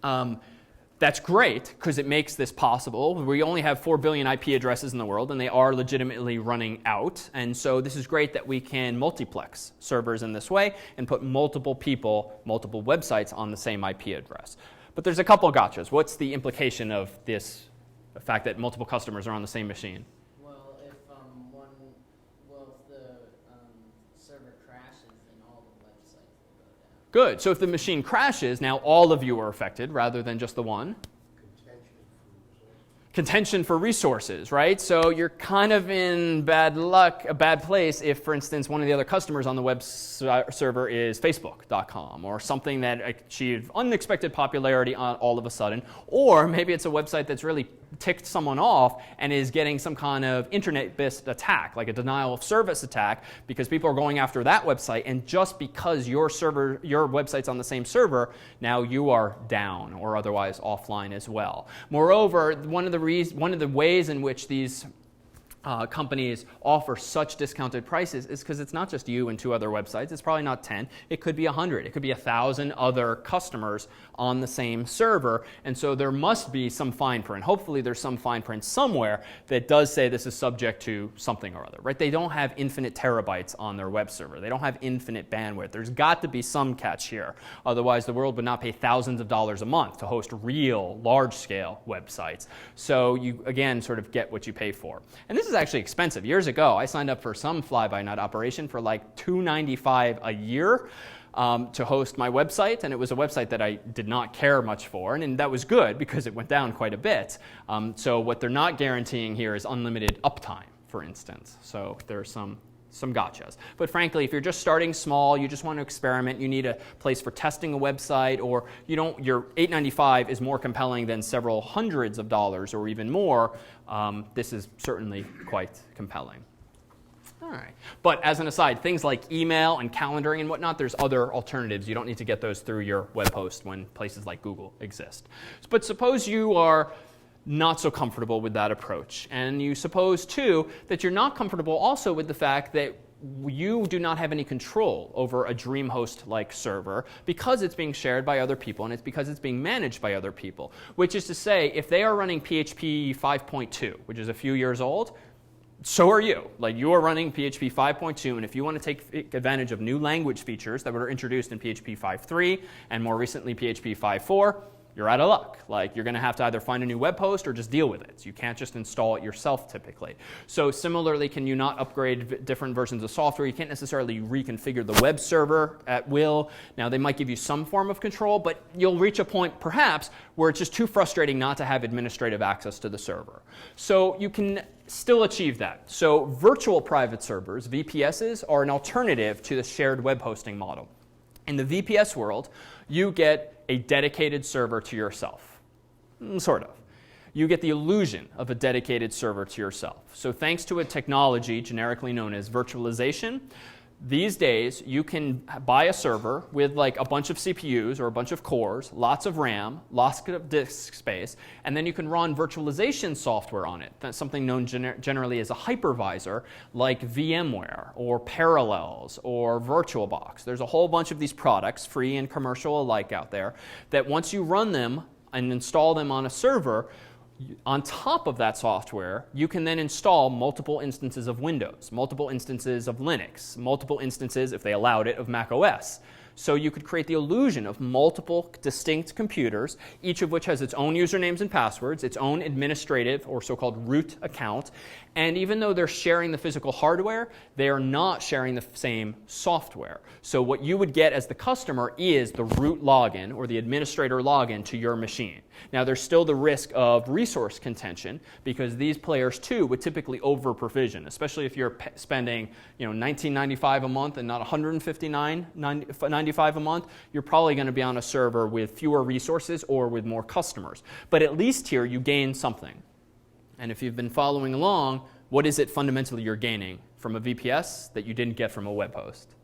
that's great because it makes this possible. We only have 4 billion IP addresses in the world, and they are legitimately running out. And so this is great that we can multiplex servers in this way and put multiple people, multiple websites on the same IP address. But there's a couple of gotchas. What's the implication of this, the fact that multiple customers are on the same machine? Well, if the server crashes, then all the websites will go down. Good. So if the machine crashes, now all of you are affected rather than just the one. Contention for resources, right? So you're kind of in bad luck, a bad place if, for instance, one of the other customers on the web server is Facebook.com or something that achieved unexpected popularity all of a sudden. Or maybe it's a website that's really ticked someone off and is getting some kind of internet-based attack, like a denial of service attack, because people are going after that website, and just because your website's on the same server, now you are down or otherwise offline as well. Moreover, one of the ways in which these companies offer such discounted prices is because it's not just you and 2 other websites. It's probably not 10. It could be 100. It could be 1,000 other customers on the same server. And so there must be some fine print. Hopefully there's some fine print somewhere that does say this is subject to something or other, right? They don't have infinite terabytes on their web server. They don't have infinite bandwidth. There's got to be some catch here. Otherwise, the world would not pay thousands of dollars a month to host real, large-scale websites. So you, again, sort of get what you pay for. And this is actually expensive. Years ago, I signed up for some fly-by-night operation for like $295 a year to host my website, and it was a website that I did not care much for, and that was good because it went down quite a bit. So what they're not guaranteeing here is unlimited uptime, for instance. So there's some gotchas. But frankly, if you're just starting small, you just want to experiment, you need a place for testing a website, or your $895 is more compelling than several hundreds of dollars or even more, this is certainly quite compelling. All right. But as an aside, things like email and calendaring and whatnot, there's other alternatives. You don't need to get those through your web host when places like Google exist. But suppose you are not so comfortable with that approach. And you suppose, too, that you're not comfortable also with the fact that you do not have any control over a DreamHost-like server because it's being shared by other people and it's because it's being managed by other people. Which is to say, if they are running PHP 5.2, which is a few years old, so are you. Like, you are running PHP 5.2, and if you want to take advantage of new language features that were introduced in PHP 5.3 and more recently PHP 5.4, you're out of luck. Like, you're going to have to either find a new web host or just deal with it. So you can't just install it yourself typically. So similarly, can you not upgrade different versions of software? You can't necessarily reconfigure the web server at will. Now, they might give you some form of control, but you'll reach a point perhaps where it's just too frustrating not to have administrative access to the server. So you can still achieve that. So virtual private servers, VPSs, are an alternative to the shared web hosting model. In the VPS world, you get a dedicated server to yourself. Sort of. You get the illusion of a dedicated server to yourself. So thanks to a technology generically known as virtualization, These days, you can buy a server with like a bunch of CPUs or a bunch of cores, lots of RAM, lots of disk space, and then you can run virtualization software on it. That's something known generally as a hypervisor, like VMware or Parallels or VirtualBox. There's a whole bunch of these products, free and commercial alike out there, that once you run them and install them on a server, on top of that software, you can then install multiple instances of Windows, multiple instances of Linux, multiple instances, if they allowed it, of Mac OS. So you could create the illusion of multiple distinct computers, each of which has its own usernames and passwords, its own administrative or so-called root account. And even though they're sharing the physical hardware, they are not sharing the same software. So what you would get as the customer is the root login or the administrator login to your machine. Now there's still the risk of resource contention because these players too would typically over-provision, especially if you're spending $19.95 a month and not $159.95 a month. You're probably going to be on a server with fewer resources or with more customers. But at least here you gain something. And if you've been following along, what is it fundamentally you're gaining from a VPS that you didn't get from a web host?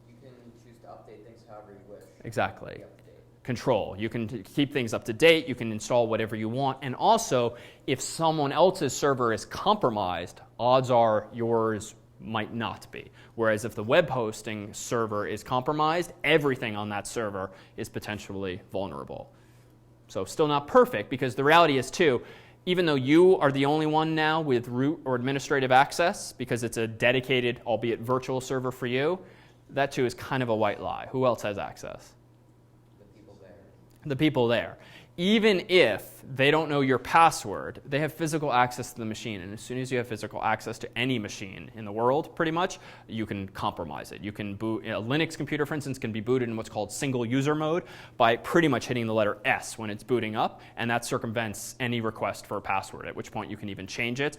You can choose to update things however you wish. Exactly. Be up to date. Control. You can keep things up to date. You can install whatever you want. And also, if someone else's server is compromised, odds are yours might not be. Whereas if the web hosting server is compromised, everything on that server is potentially vulnerable. So still not perfect, because the reality is too, even though you are the only one now with root or administrative access, because it's a dedicated, albeit virtual server for you, that too is kind of a white lie. Who else has access? The people there. Even if they don't know your password, they have physical access to the machine. And as soon as you have physical access to any machine in the world, pretty much, you can compromise it. You can boot, a Linux computer, for instance, can be booted in what's called single user mode by pretty much hitting the letter S when it's booting up, and that circumvents any request for a password, at which point you can even change it.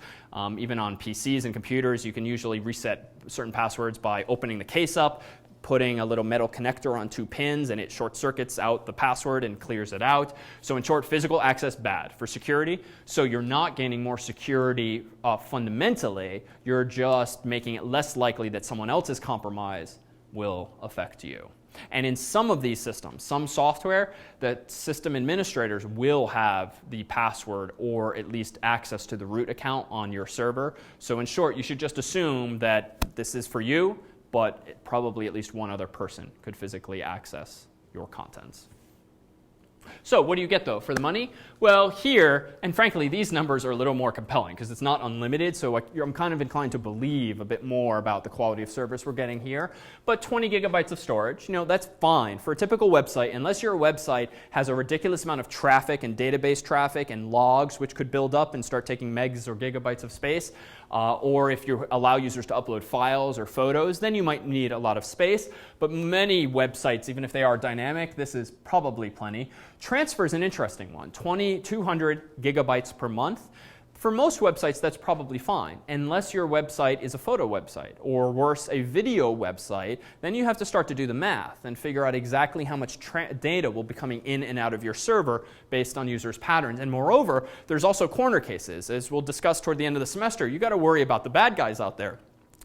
Even on PCs and computers, you can usually reset certain passwords by opening the case up, putting a little metal connector on 2 pins, and it short circuits out the password and clears it out. So in short, physical access bad for security. So you're not gaining more security fundamentally. You're just making it less likely that someone else's compromise will affect you. And in some of these systems, some software, the system administrators will have the password or at least access to the root account on your server. So in short, you should just assume that this is for you, but probably at least one other person could physically access your contents. So what do you get, though, for the money? Well, here, and frankly, these numbers are a little more compelling because it's not unlimited, so I'm kind of inclined to believe a bit more about the quality of service we're getting here. But 20 gigabytes of storage, that's fine. For a typical website, unless your website has a ridiculous amount of traffic and database traffic and logs, which could build up and start taking megs or gigabytes of space, or if you allow users to upload files or photos, then you might need a lot of space. But many websites, even if they are dynamic, this is probably plenty. Transfer is an interesting one, 200 gigabytes per month. For most websites, that's probably fine, unless your website is a photo website, or worse, a video website. Then you have to start to do the math and figure out exactly how much data will be coming in and out of your server based on users' patterns. And moreover, there's also corner cases. As we'll discuss toward the end of the semester, you've got to worry about the bad guys out there.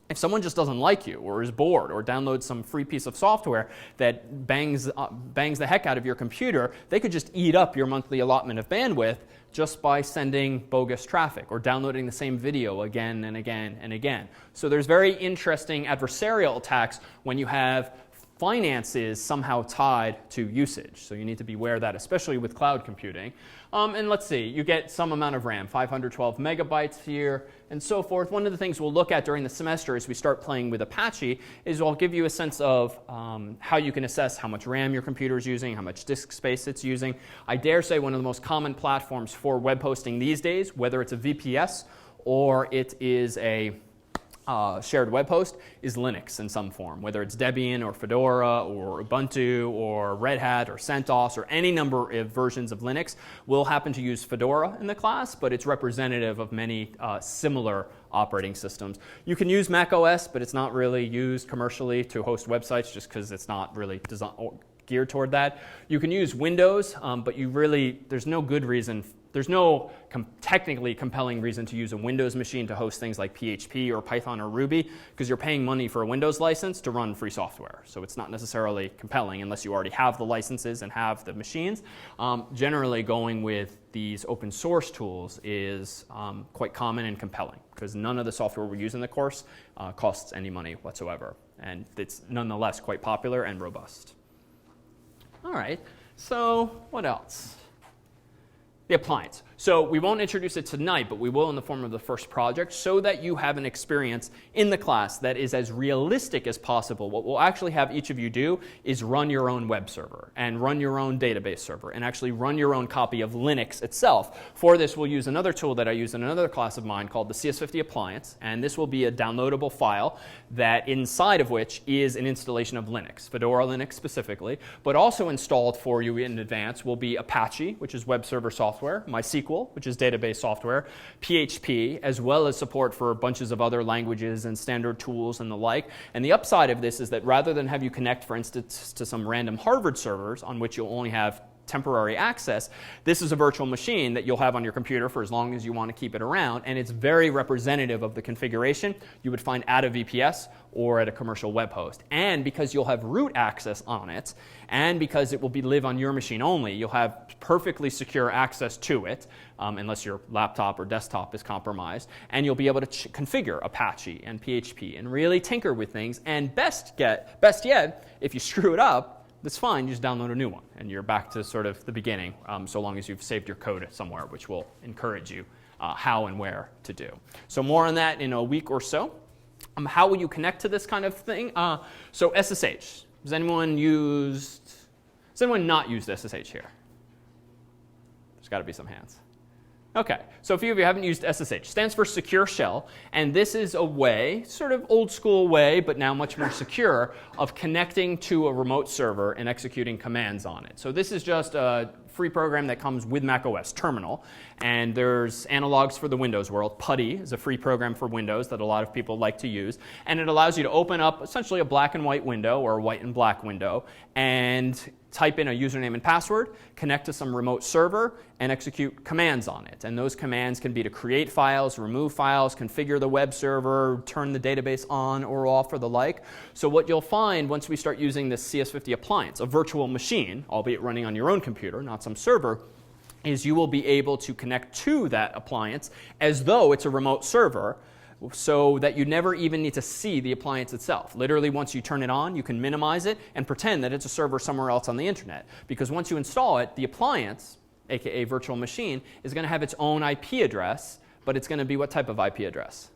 If someone just doesn't like you or is bored or downloads some free piece of software that bangs the heck out of your computer, they could just eat up your monthly allotment of bandwidth just by sending bogus traffic or downloading the same video again and again and again. So there's very interesting adversarial attacks when you have finances somehow tied to usage. So you need to be aware of that, especially with cloud computing. And let's see, you get some amount of RAM, 512 megabytes here, and so forth. One of the things we'll look at during the semester as we start playing with Apache is I'll give you a sense of how you can assess how much RAM your computer is using, how much disk space it's using. I dare say one of the most common platforms for web hosting these days, whether it's a VPS or it is a shared web host, is Linux in some form, whether it's Debian or Fedora or Ubuntu or Red Hat or CentOS or any number of versions of Linux. We'll happen to use Fedora in the class, but it's representative of many similar operating systems. You can use Mac OS, but it's not really used commercially to host websites just because it's not really geared toward that. You can use Windows, but there's no good reason There's no technically compelling reason to use a Windows machine to host things like PHP or Python or Ruby, because you're paying money for a Windows license to run free software. So it's not necessarily compelling unless you already have the licenses and have the machines. Generally, going with these open source tools is quite common and compelling, because none of the software we use in the course costs any money whatsoever. And it's nonetheless quite popular and robust. All right, so what else? The appliance. So we won't introduce it tonight, but we will in the form of the first project, so that you have an experience in the class that is as realistic as possible. What we'll actually have each of you do is run your own web server and run your own database server and actually run your own copy of Linux itself. For this, we'll use another tool that I use in another class of mine called the CS50 appliance, and this will be a downloadable file that inside of which is an installation of Linux, Fedora Linux specifically, but also installed for you in advance will be Apache, which is web server software, MySQL, which is database software, PHP, as well as support for bunches of other languages and standard tools and the like. And the upside of this is that rather than have you connect, for instance, to some random Harvard servers on which you'll only have temporary access, this is a virtual machine that you'll have on your computer for as long as you want to keep it around, and it's very representative of the configuration you would find at a VPS or at a commercial web host. And because you'll have root access on it, and because it will live on your machine only, you'll have perfectly secure access to it, unless your laptop or desktop is compromised, and you'll be able to configure Apache and PHP and really tinker with things, and best yet, if you screw it up, that's fine, you just download a new one, and you're back to sort of the beginning, so long as you've saved your code somewhere, which will encourage you how and where to do. So more on that in a week or so. How will you connect to this kind of thing? So SSH. Has anyone not used SSH here? There's got to be some hands. Okay, so a few of you haven't used SSH. Stands for Secure Shell, and this is a way, sort of old school way, but now much more secure, of connecting to a remote server and executing commands on it. So this is just a free program that comes with macOS Terminal, and there's analogs for the Windows world. PuTTY is a free program for Windows that a lot of people like to use, and it allows you to open up essentially a black and white window or a white and black window and type in a username and password, connect to some remote server, and execute commands on it. And those commands can be to create files, remove files, configure the web server, turn the database on or off, or the like. So what you'll find once we start using this CS50 appliance, a virtual machine, albeit running on your own computer, not some server, is you will be able to connect to that appliance as though it's a remote server, so that you never even need to see the appliance itself. Literally, once you turn it on, you can minimize it and pretend that it's a server somewhere else on the internet. Because once you install it, the appliance, aka virtual machine, is going to have its own IP address, but it's going to be what type of IP address?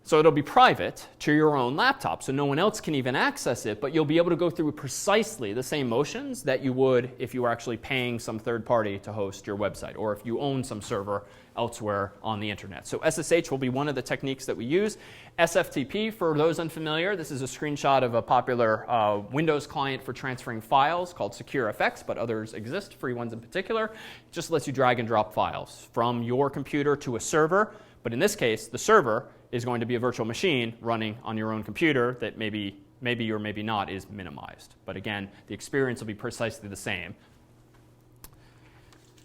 So it'll be private to your own laptop, so no one else can even access it, but you'll be able to go through precisely the same motions that you would if you were actually paying some third party to host your website, or if you own some server elsewhere on the internet. So SSH will be one of the techniques that we use. SFTP, for those unfamiliar, this is a screenshot of a popular Windows client for transferring files called SecureFX, but others exist, free ones in particular. It just lets you drag and drop files from your computer to a server, but in this case, the server is going to be a virtual machine running on your own computer that maybe or maybe not is minimized. But again, the experience will be precisely the same.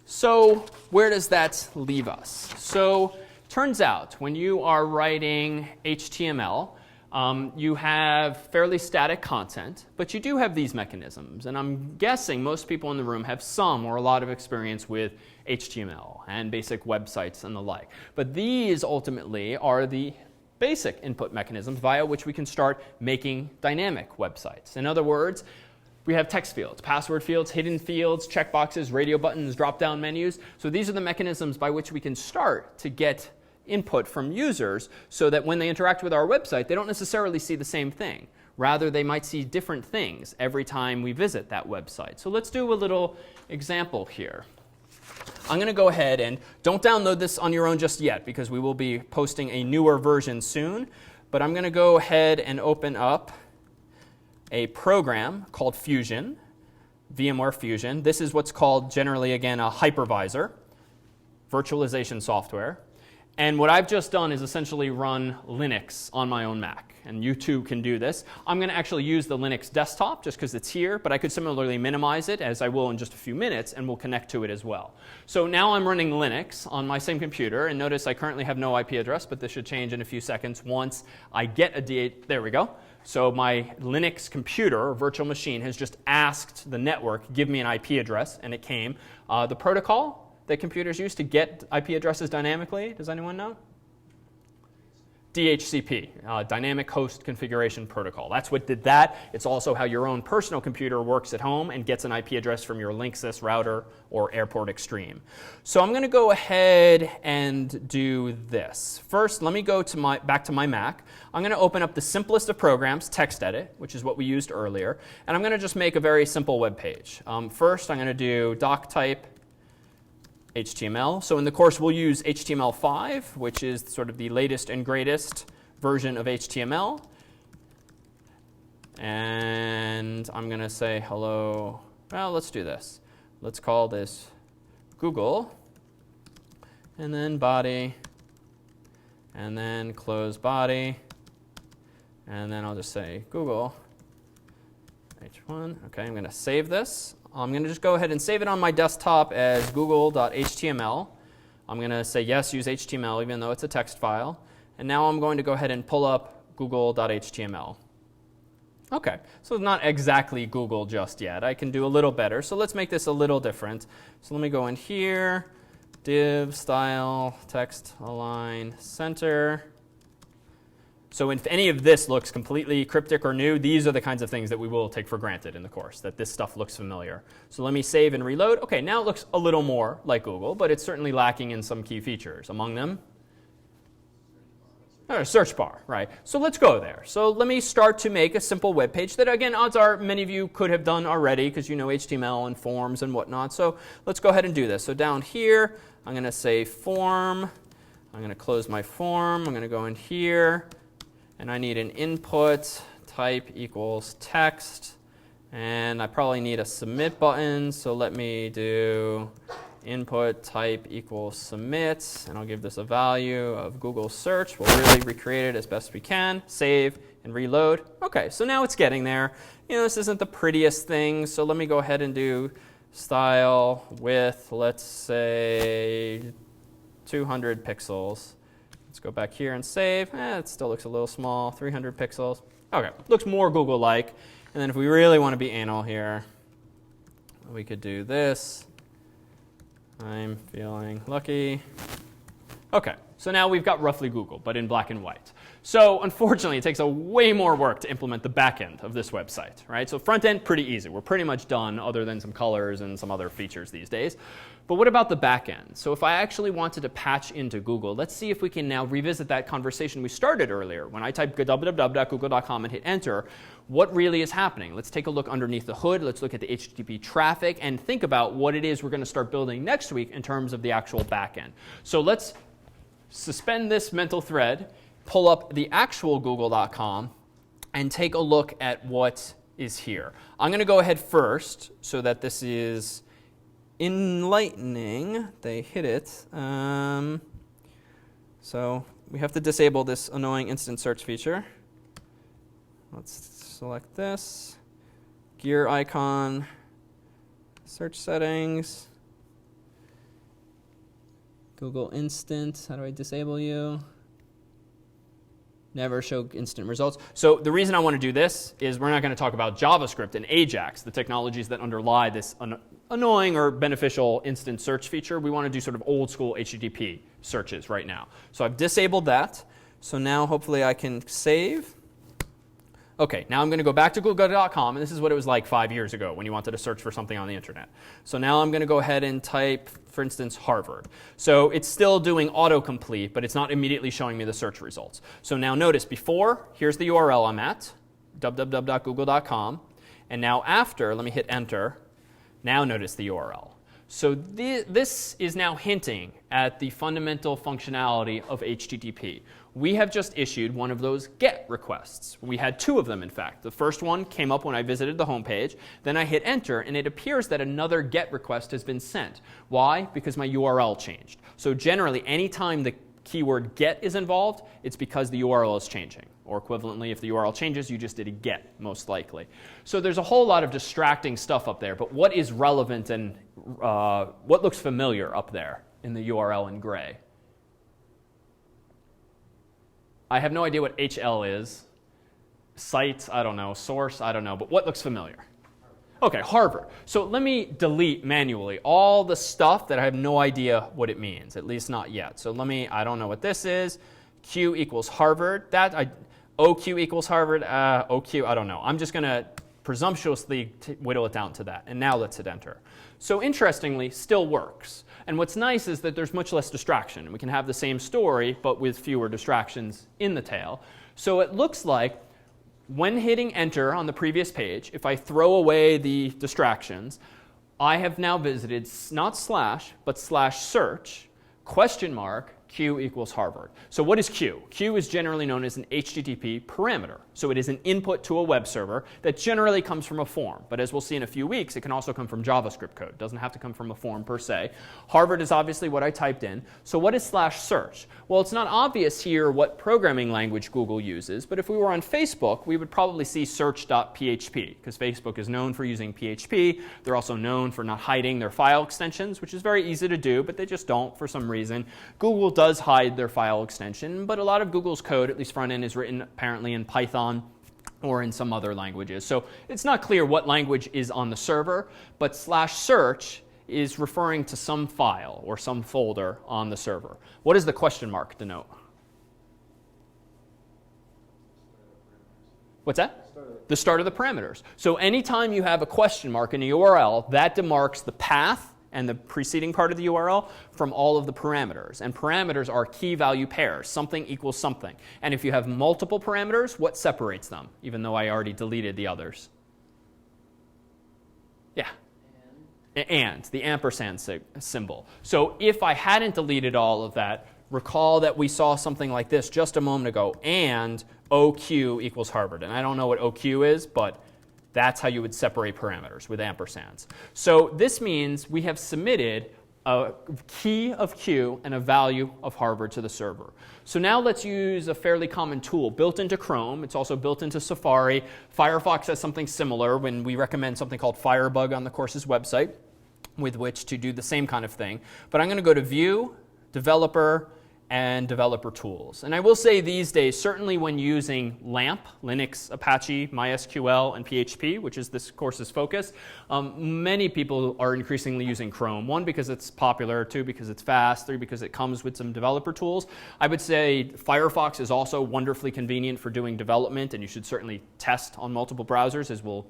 So where does that leave us? So turns out when you are writing HTML, you have fairly static content, but you do have these mechanisms. And I'm guessing most people in the room have some or a lot of experience with HTML and basic websites and the like. But these ultimately are the basic input mechanisms via which we can start making dynamic websites. In other words, we have text fields, password fields, hidden fields, checkboxes, radio buttons, drop-down menus. So these are the mechanisms by which we can start to get input from users so that when they interact with our website, they don't necessarily see the same thing. Rather, they might see different things every time we visit that website. So let's do a little example here. I'm going to go ahead and don't download this on your own just yet because we will be posting a newer version soon. But I'm going to go ahead and open up a program called Fusion, VMware Fusion. This is what's called generally, again, a hypervisor, virtualization software. And what I've just done is essentially run Linux on my own Mac. And you too can do this. I'm going to actually use the Linux desktop just because it's here, but I could similarly minimize it, as I will in just a few minutes, and we'll connect to it as well. So now I'm running Linux on my same computer, and notice I currently have no IP address, but this should change in a few seconds once I get a D8. There we go. So my Linux computer, or virtual machine, has just asked the network, give me an IP address, and it came. The protocol that computers use to get IP addresses dynamically, does anyone know? DHCP, Dynamic Host Configuration Protocol. That's what did that. It's also how your own personal computer works at home and gets an IP address from your Linksys router or Airport Extreme. So I'm going to go ahead and do this. First, let me go to back to my Mac. I'm going to open up the simplest of programs, TextEdit, which is what we used earlier. And I'm going to just make a very simple web page. First, I'm going to do doctype HTML. So in the course, we'll use HTML5, which is sort of the latest and greatest version of HTML. And I'm going to say hello. Well, let's do this. Let's call this Google. And then body. And then close body. And then I'll just say Google H1. OK, I'm going to save this. I'm going to just go ahead and save it on my desktop as google.html. I'm going to say yes, use HTML, even though it's a text file. And now I'm going to go ahead and pull up google.html. OK, so it's not exactly Google just yet. I can do a little better. So let's make this a little different. So let me go in here, div, style, text, align, center. So if any of this looks completely cryptic or new, these are the kinds of things that we will take for granted in the course, that this stuff looks familiar. So let me save and reload. OK, now it looks a little more like Google, but it's certainly lacking in some key features. Among them, search bar, right? So let's go there. So let me start to make a simple web page that, again, odds are many of you could have done already because you know HTML and forms and whatnot. So let's go ahead and do this. So down here, I'm going to say form. I'm going to close my form. I'm going to go in here. And I need an input type equals text. And I probably need a submit button. So let me do input type equals submit. And I'll give this a value of Google search. We'll really recreate it as best we can. Save and reload. OK, so now it's getting there. This isn't the prettiest thing. So let me go ahead and do style width, let's say 200 pixels. Let's go back here and save. It still looks a little small, 300 pixels. OK, looks more Google-like. And then if we really want to be anal here, we could do this. I'm feeling lucky. OK, so now we've got roughly Google, but in black and white. So unfortunately, it takes way more work to implement the back end of this website, right? So front end, pretty easy. We're pretty much done, other than some colors and some other features these days. But what about the back end? So if I actually wanted to patch into Google, let's see if we can now revisit that conversation we started earlier. When I type www.google.com and hit enter, what really is happening? Let's take a look underneath the hood. Let's look at the HTTP traffic and think about what it is we're going to start building next week in terms of the actual back end. So let's suspend this mental thread, pull up the actual google.com, and take a look at what is here. I'm going to go ahead first so that this is enlightening. They hit it. So we have to disable this annoying instant search feature. Let's select this. Gear icon, search settings, Google Instant. How do I disable you? Never show instant results. So the reason I want to do this is we're not going to talk about JavaScript and AJAX, the technologies that underlie this annoying or beneficial instant search feature. We want to do sort of old school HTTP searches right now. So I've disabled that. So now hopefully I can save. OK, now I'm going to go back to google.com, and this is what it was like 5 years ago when you wanted to search for something on the internet. So now I'm going to go ahead and type, for instance, Harvard. So it's still doing autocomplete, but it's not immediately showing me the search results. So now notice before, here's the URL I'm at, www.google.com. And now after, let me hit enter. Now notice the URL. So this is now hinting at the fundamental functionality of HTTP. We have just issued one of those GET requests. We had two of them, in fact. The first one came up when I visited the home page. Then I hit enter, and it appears that another GET request has been sent. Why? Because my URL changed. So generally, anytime the keyword get is involved, it's because the URL is changing. Or equivalently, if the URL changes, you just did a get, most likely. So there's a whole lot of distracting stuff up there, but what is relevant and what looks familiar up there in the URL in gray? I have no idea what HL is. Site, I don't know. Source, I don't know. But what looks familiar? Okay, Harvard. So let me delete manually all the stuff that I have no idea what it means, at least not yet. So I don't know what this is. Q equals Harvard. OQ equals Harvard. OQ, I don't know. I'm just going to presumptuously whittle it down to that. And now let's hit enter. So interestingly, still works. And what's nice is that there's much less distraction. We can have the same story, but with fewer distractions in the tail. So it looks like when hitting enter on the previous page, if I throw away the distractions, I have now visited not slash, but slash search, question mark, Q equals Harvard. So what is Q? Q is generally known as an HTTP parameter. So it is an input to a web server that generally comes from a form. But as we'll see in a few weeks, it can also come from JavaScript code. It doesn't have to come from a form per se. Harvard is obviously what I typed in. So what is slash search? Well, it's not obvious here what programming language Google uses. But if we were on Facebook, we would probably see search.php because Facebook is known for using PHP. They're also known for not hiding their file extensions, which is very easy to do, but they just don't for some reason. Google does hide their file extension, but a lot of Google's code, at least front end, is written apparently in Python or in some other languages. So it's not clear what language is on the server, but slash search is referring to some file or some folder on the server. What does the question mark denote? What's that? The start of the parameters. So anytime you have a question mark in a URL, that demarks the path and the preceding part of the URL from all of the parameters. And parameters are key value pairs. Something equals something. And if you have multiple parameters, what separates them? Even though I already deleted the others. Yeah. And the ampersand symbol. So if I hadn't deleted all of that, recall that we saw something like this just a moment ago. And OQ equals Harvard. And I don't know what OQ is, but that's how you would separate parameters, with ampersands. So this means we have submitted a key of Q and a value of Harvard to the server. So now let's use a fairly common tool built into Chrome. It's also built into Safari. Firefox has something similar when we recommend something called Firebug on the course's website with which to do the same kind of thing. But I'm going to go to View, Developer, and Developer Tools. And I will say these days, certainly when using LAMP, Linux, Apache, MySQL, and PHP, which is this course's focus, many people are increasingly using Chrome. One, because it's popular. Two, because it's fast. Three, because it comes with some developer tools. I would say Firefox is also wonderfully convenient for doing development, and you should certainly test on multiple browsers, as we'll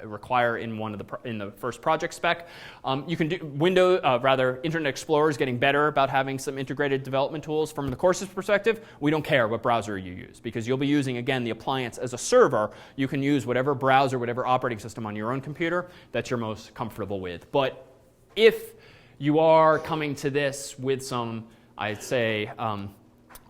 require in the first project spec. You can do Internet Explorer is getting better about having some integrated development tools. From the course's perspective, we don't care what browser you use because you'll be using, again, the appliance as a server. You can use whatever browser, whatever operating system on your own computer that you're most comfortable with. But if you are coming to this with some, I'd say,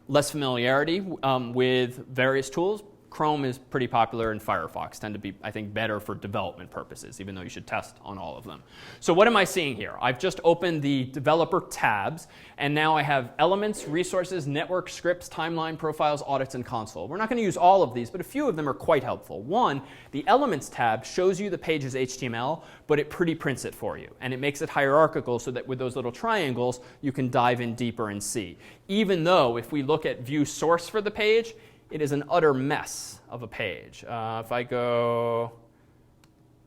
less familiarity with various tools, Chrome is pretty popular and Firefox tend to be, I think, better for development purposes, even though you should test on all of them. So what am I seeing here? I've just opened the developer tabs, and now I have elements, resources, network, scripts, timeline, profiles, audits, and console. We're not going to use all of these, but a few of them are quite helpful. One, the elements tab shows you the page's HTML, but it pretty prints it for you. And it makes it hierarchical so that with those little triangles, you can dive in deeper and see. Even though if we look at view source for the page, it is an utter mess of a page. If I go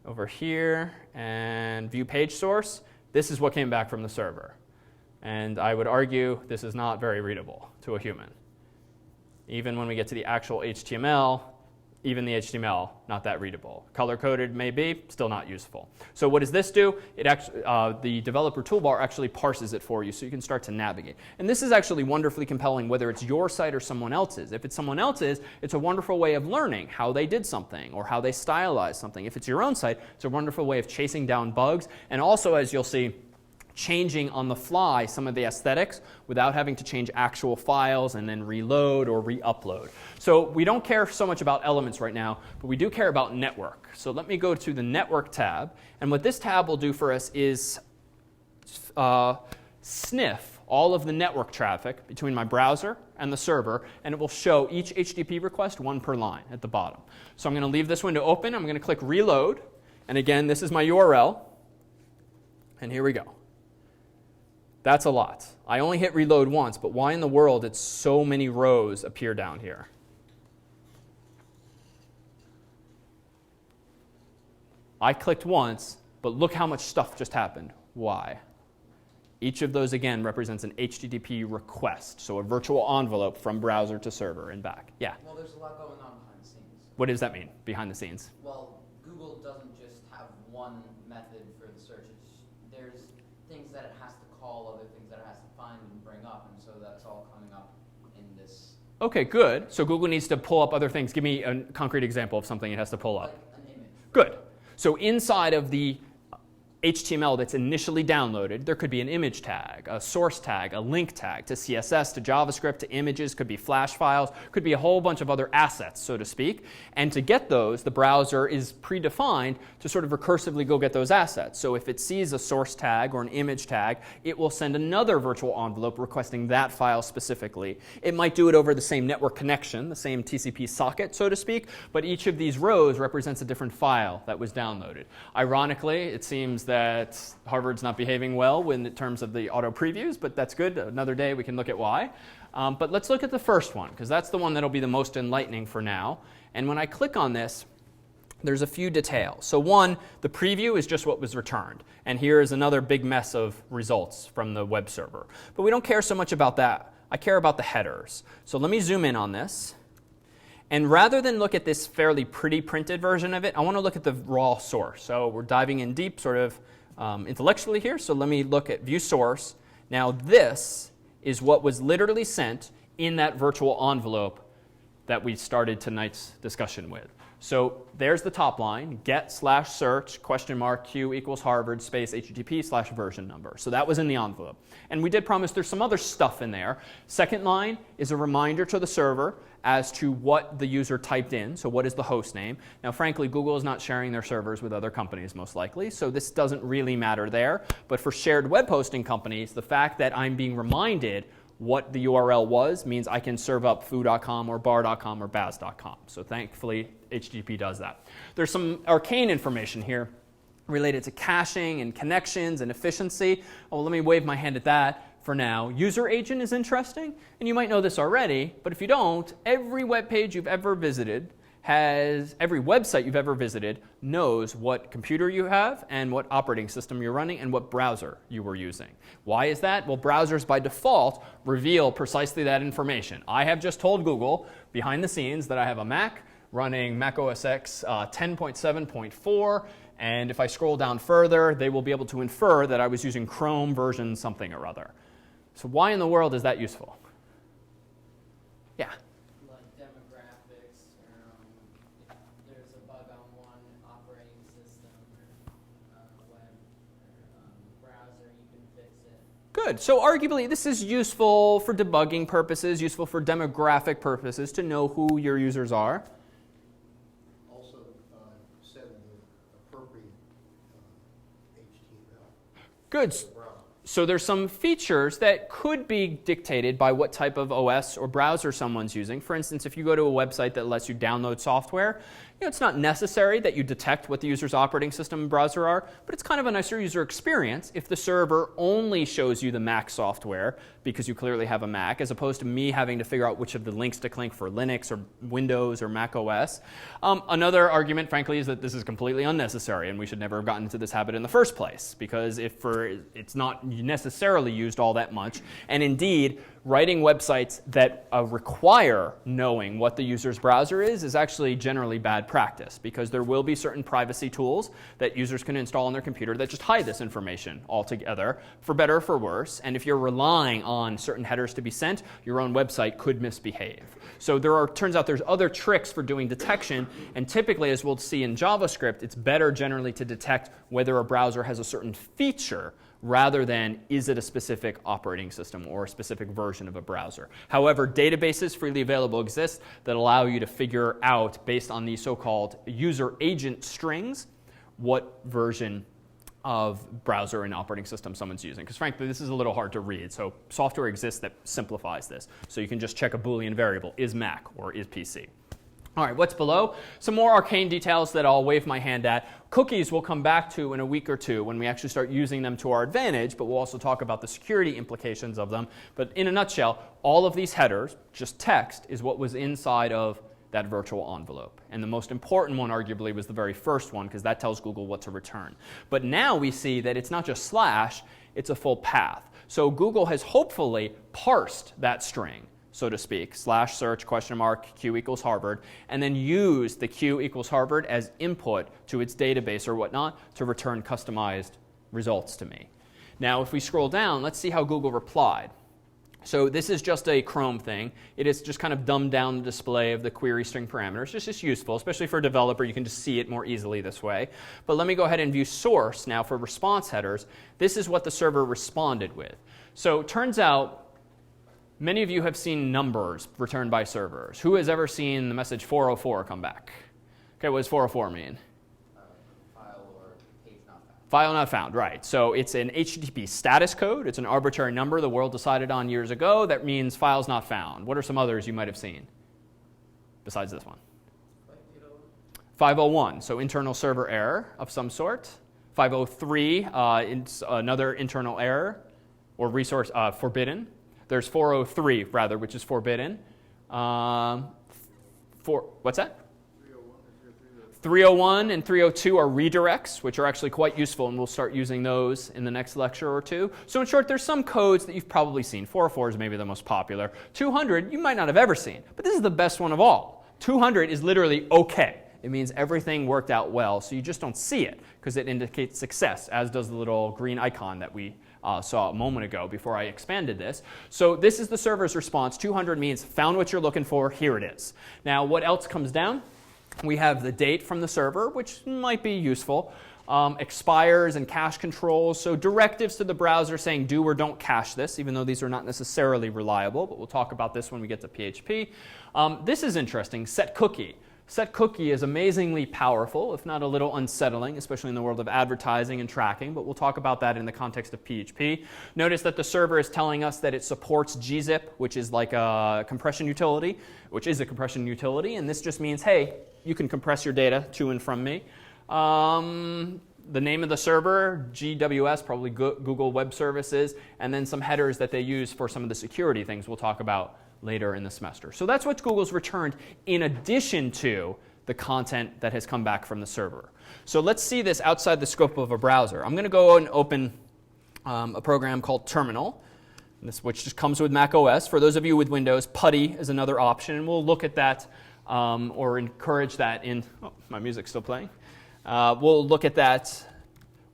over here and view page source, this is what came back from the server. And I would argue this is not very readable to a human. Even when we get to the actual HTML, even the HTML, not that readable. Color-coded may be, still not useful. So what does this do? It actually, the developer toolbar actually parses it for you so you can start to navigate. And this is actually wonderfully compelling whether it's your site or someone else's. If it's someone else's, it's a wonderful way of learning how they did something or how they stylized something. If it's your own site, it's a wonderful way of chasing down bugs. And also, as you'll see, changing on the fly some of the aesthetics without having to change actual files and then reload or re-upload. So we don't care so much about elements right now, but we do care about network. So let me go to the network tab. And what this tab will do for us is sniff all of the network traffic between my browser and the server, and it will show each HTTP request one per line at the bottom. So I'm going to leave this window open. I'm going to click reload. And again, this is my URL. And here we go. That's a lot. I only hit reload once, but why in the world did so many rows appear down here? I clicked once, but look how much stuff just happened. Why? Each of those, again, represents an HTTP request, so a virtual envelope from browser to server and back. Yeah? Well, there's a lot going on behind the scenes. What does that mean, behind the scenes? Well, Google doesn't just have one method for the search. There's things that it has to call, other things that it has to find and bring up, and so that's all coming up in this. Okay, good. So Google needs to pull up other things. Give me a concrete example of something it has to pull up. Like an image. Good. So inside of the HTML that's initially downloaded, there could be an image tag, a source tag, a link tag to CSS, to JavaScript, to images, could be Flash files, could be a whole bunch of other assets, so to speak. And to get those, the browser is predefined to sort of recursively go get those assets. So if it sees a source tag or an image tag, it will send another virtual envelope requesting that file specifically. It might do it over the same network connection, the same TCP socket, so to speak, but each of these rows represents a different file that was downloaded. Ironically, it seems that Harvard's not behaving well in terms of the auto previews, but that's good. Another day we can look at why. But let's look at the first one, because that's the one that'll be the most enlightening for now. And when I click on this, there's a few details. So one, the preview is just what was returned. And here is another big mess of results from the web server. But we don't care so much about that. I care about the headers. So let me zoom in on this. And rather than look at this fairly pretty printed version of it, I want to look at the raw source. So we're diving in deep sort of intellectually here. So let me look at view source. Now this is what was literally sent in that virtual envelope that we started tonight's discussion with. So there's the top line, get/search $Q equals Harvard space HTTP/version number. So that was in the envelope. And we did promise there's some other stuff in there. Second line is a reminder to the server as to what the user typed in. So what is the host name? Now, frankly, Google is not sharing their servers with other companies, most likely. So this doesn't really matter there. But for shared web hosting companies, the fact that I'm being reminded what the URL was means I can serve up foo.com or bar.com or baz.com. So thankfully, HTTP does that. There's some arcane information here related to caching and connections and efficiency. Oh, well, let me wave my hand at that for now. User agent is interesting, and you might know this already, but if you don't, every web page you've ever visited every website you've ever visited knows what computer you have and what operating system you're running and what browser you were using. Why is that? Well, browsers by default reveal precisely that information. I have just told Google behind the scenes that I have a Mac running Mac OS X 10.7.4, and if I scroll down further, they will be able to infer that I was using Chrome version something or other. So why in the world is that useful? Yeah. Like demographics, or if there's a bug on one operating system or web or browser, you can fix it. Good. So arguably, this is useful for debugging purposes, useful for demographic purposes to know who your users are. Also, send the appropriate HTML. Good. to the browser. So there's some features that could be dictated by what type of OS or browser someone's using. For instance, if you go to a website that lets you download software, it's not necessary that you detect what the user's operating system and browser are, but it's kind of a nicer user experience if the server only shows you the Mac software because you clearly have a Mac, as opposed to me having to figure out which of the links to click for Linux or Windows or Mac OS. Another argument, frankly, is that this is completely unnecessary and we should never have gotten into this habit in the first place, because it's not necessarily used all that much. And indeed, writing websites that require knowing what the user's browser is actually generally bad practice, because there will be certain privacy tools that users can install on their computer that just hide this information altogether, for better or for worse. And if you're relying on certain headers to be sent, your own website could misbehave. So turns out there's other tricks for doing detection, and typically, as we'll see in JavaScript, it's better generally to detect whether a browser has a certain feature rather than is it a specific operating system or a specific version of a browser. However, databases freely available exist that allow you to figure out, based on these so-called user agent strings, what version browser and operating system someone's using. Because frankly, this is a little hard to read. So software exists that simplifies this. So you can just check a Boolean variable, is Mac or is PC. All right, what's below? Some more arcane details that I'll wave my hand at. Cookies we'll come back to in a week or two when we actually start using them to our advantage, but we'll also talk about the security implications of them. But in a nutshell, all of these headers, just text, is what was inside of that virtual envelope. And the most important one, arguably, was the very first one, because that tells Google what to return. But now we see that it's not just slash, it's a full path. So Google has hopefully parsed that string, so to speak, slash search question mark q equals Harvard, and then use the q equals Harvard as input to its database or whatnot to return customized results to me. Now, if we scroll down, let's see how Google replied. So this is just a Chrome thing. It is just kind of dumbed down the display of the query string parameters. It's just useful, especially for a developer. You can just see it more easily this way. But let me go ahead and view source now for response headers. This is what the server responded with. So it turns out many of you have seen numbers returned by servers. Who has ever seen the message 404 come back? Okay, what does 404 mean? File or page not found. File not found, right. So it's an HTTP status code. It's an arbitrary number the world decided on years ago. That means files not found. What are some others you might have seen besides this one? 501, so internal server error of some sort. 503, another internal error or resource forbidden. There's 403, rather, which is forbidden. What's that? 301 and 302 are redirects, which are actually quite useful, and we'll start using those in the next lecture or two. So in short, there's some codes that you've probably seen. 404 is maybe the most popular. 200 you might not have ever seen, but this is the best one of all. 200 is literally okay. It means everything worked out well, so you just don't see it because it indicates success, as does the little green icon that we saw a moment ago before I expanded this. So this is the server's response. 200 means found what you're looking for, here it is. Now what else comes down? We have the date from the server, which might be useful. Expires and cache controls, so directives to the browser saying do or don't cache this, even though these are not necessarily reliable, but we'll talk about this when we get to PHP. This is interesting, set cookie. Set cookie is amazingly powerful, if not a little unsettling, especially in the world of advertising and tracking, but we'll talk about that in the context of PHP. Notice that the server is telling us that it supports gzip, which is like a compression utility, and this just means, hey, you can compress your data to and from me. The name of the server, GWS, probably Google Web Services, and then some headers that they use for some of the security things we'll talk about later in the semester. So that's what Google's returned in addition to the content that has come back from the server. So let's see this outside the scope of a browser. I'm going to go and open a program called Terminal, which just comes with Mac OS. For those of you with Windows, PuTTY is another option, and we'll look at that or encourage that in, oh, my music's still playing. We'll look at that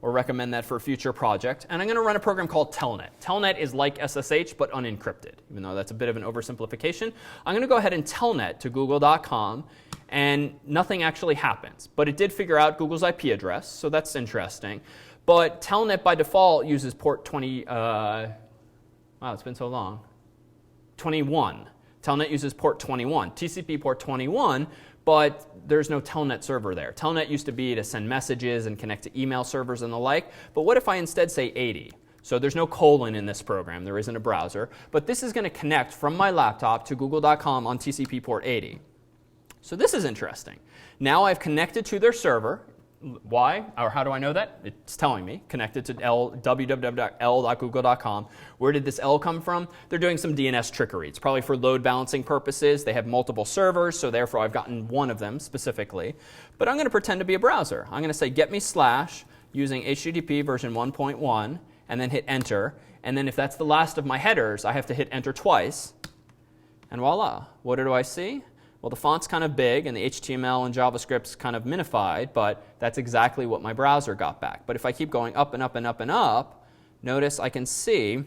or recommend that for a future project. And I'm going to run a program called Telnet. Telnet is like SSH, but unencrypted, even though that's a bit of an oversimplification. I'm going to go ahead and telnet to google.com, and nothing actually happens. But it did figure out Google's IP address, so that's interesting. But Telnet by default uses port 20, wow, it's been so long, 21. Telnet uses port 21, TCP port 21, but there's no Telnet server there. Telnet used to be to send messages and connect to email servers and the like, but what if I instead say 80? So there's no colon in this program, there isn't a browser, but this is going to connect from my laptop to google.com on TCP port 80. So this is interesting. Now I've connected to their server. Why? Or how do I know that? It's telling me, connected to www.l.google.com. Where did this L come from? They're doing some DNS trickery. It's probably for load balancing purposes. They have multiple servers, so therefore I've gotten one of them specifically. But I'm going to pretend to be a browser. I'm going to say get me slash using HTTP version 1.1 and then hit enter. And then if that's the last of my headers, I have to hit enter twice. And voila. What do I see? Well, the font's kind of big, and the HTML and JavaScript's kind of minified, but that's exactly what my browser got back. But if I keep going up and up and up and up, notice I can see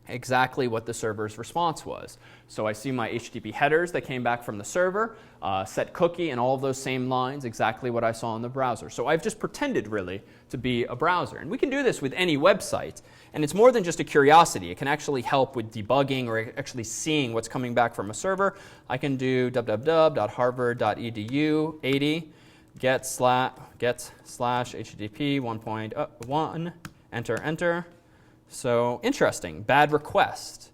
exactly what the server's response was. So I see my HTTP headers that came back from the server, set cookie, and all of those same lines, exactly what I saw in the browser. So I've just pretended, really, to be a browser. And we can do this with any website. And it's more than just a curiosity. It can actually help with debugging or actually seeing what's coming back from a server. I can do www.harvard.edu 80. get slash HTTP 1.1, enter. So interesting, bad request.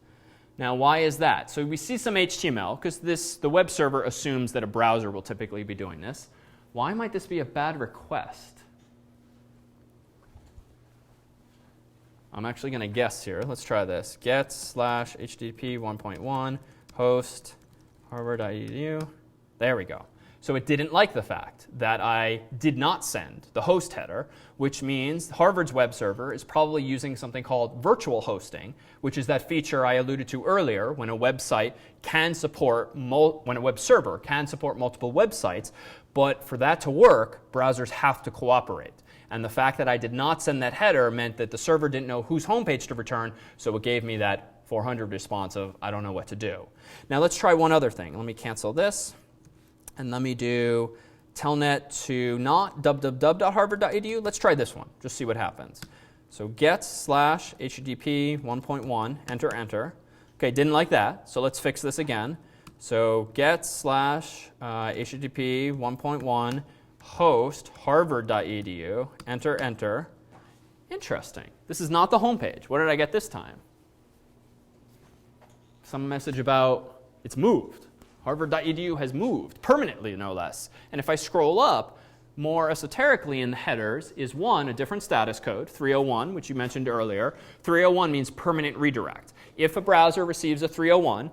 Now, why is that? So we see some HTML, because the web server assumes that a browser will typically be doing this. Why might this be a bad request? I'm actually going to guess here. Let's try this. Get slash HTTP 1.1 host harvard.edu. There we go. So it didn't like the fact that I did not send the host header, which means Harvard's web server is probably using something called virtual hosting, which is that feature I alluded to earlier when a website can support, when a web server can support multiple websites. But for that to work, browsers have to cooperate. And the fact that I did not send that header meant that the server didn't know whose homepage to return, so it gave me that 400 response of, I don't know what to do. Now let's try one other thing. Let me cancel this. And let me do telnet to not www.harvard.edu. Let's try this one, just see what happens. So get slash HTTP 1.1, enter. OK, didn't like that, so let's fix this again. So get slash HTTP 1.1 host harvard.edu, enter. Interesting. This is not the home page. What did I get this time? Some message about it's moved. Harvard.edu has moved, permanently no less. And if I scroll up, more esoterically in the headers is a different status code, 301, which you mentioned earlier. 301 means permanent redirect. If a browser receives a 301,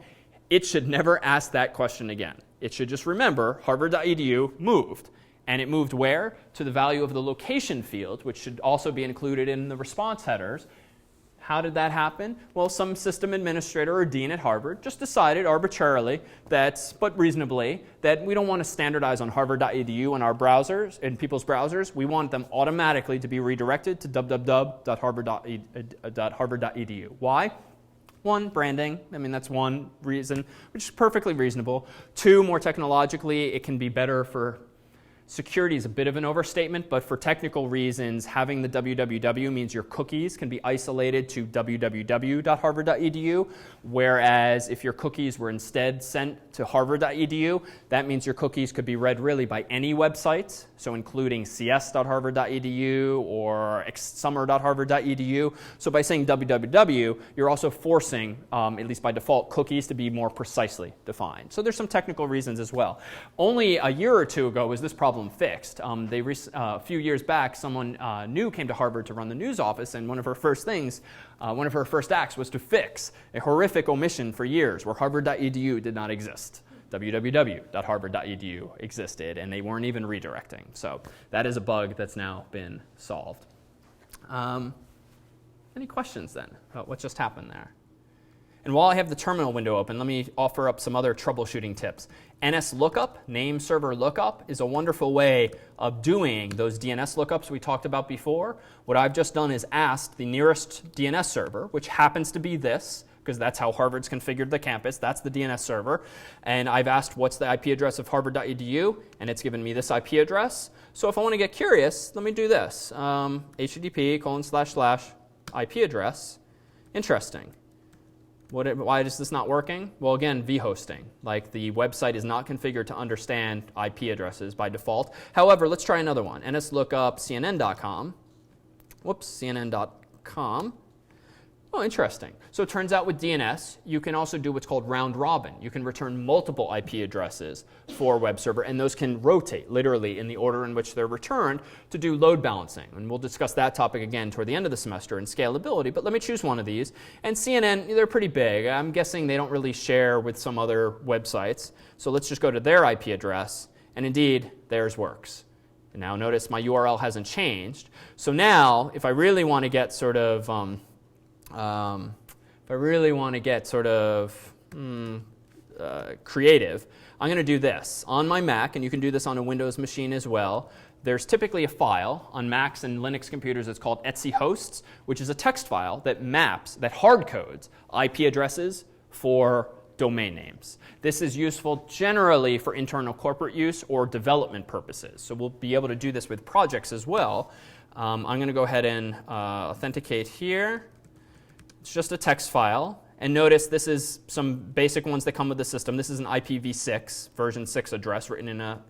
it should never ask that question again. It should just remember Harvard.edu moved. And it moved where? To the value of the location field, which should also be included in the response headers. How did that happen? Well, some system administrator or dean at Harvard just decided arbitrarily, but reasonably, that we don't want to standardize on harvard.edu in our browsers, in people's browsers. We want them automatically to be redirected to www.harvard.edu. Why? One, branding. I mean, that's one reason, which is perfectly reasonable. Two, more technologically, it can be better for security is a bit of an overstatement, but for technical reasons, having the www means your cookies can be isolated to www.harvard.edu, whereas if your cookies were instead sent to harvard.edu, that means your cookies could be read really by any website, so including cs.harvard.edu or summer.harvard.edu. So by saying www, you're also forcing, at least by default, cookies to be more precisely defined. So there's some technical reasons as well. Only a year or two ago was this problem fixed. A few years back, someone new came to Harvard to run the news office, and one of her first acts was to fix a horrific omission for years where harvard.edu did not exist. www.harvard.edu existed, and they weren't even redirecting. So that is a bug that's now been solved. Any questions then about what just happened there? And while I have the terminal window open, let me offer up some other troubleshooting tips. NSLOOKUP, name server lookup, is a wonderful way of doing those DNS lookups we talked about before. What I've just done is asked the nearest DNS server, which happens to be this, because that's how Harvard's configured the campus. That's the DNS server. And I've asked what's the IP address of harvard.edu, and it's given me this IP address. So if I want to get curious, let me do this. http:// IP address. Interesting. Why is this not working? Well, again, vhosting. Like the website is not configured to understand IP addresses by default. However, let's try another one. NSLOOKUP CNN.com. Whoops, CNN.com. Oh, interesting. So it turns out with DNS, you can also do what's called round robin. You can return multiple IP addresses for a web server, and those can rotate literally in the order in which they're returned to do load balancing. And we'll discuss that topic again toward the end of the semester in scalability. But let me choose one of these. And CNN, they're pretty big. I'm guessing they don't really share with some other websites. So let's just go to their IP address. And indeed, theirs works. And now notice my URL hasn't changed. So now, if I really want to get sort of creative, I'm going to do this. On my Mac, and you can do this on a Windows machine as well, there's typically a file. On Macs and Linux computers, it's called etc hosts, which is a text file that hard codes IP addresses for domain names. This is useful generally for internal corporate use or development purposes. So we'll be able to do this with projects as well. I'm going to go ahead and authenticate here. It's just a text file. And notice this is some basic ones that come with the system. This is an IPv6 version 6 address written in a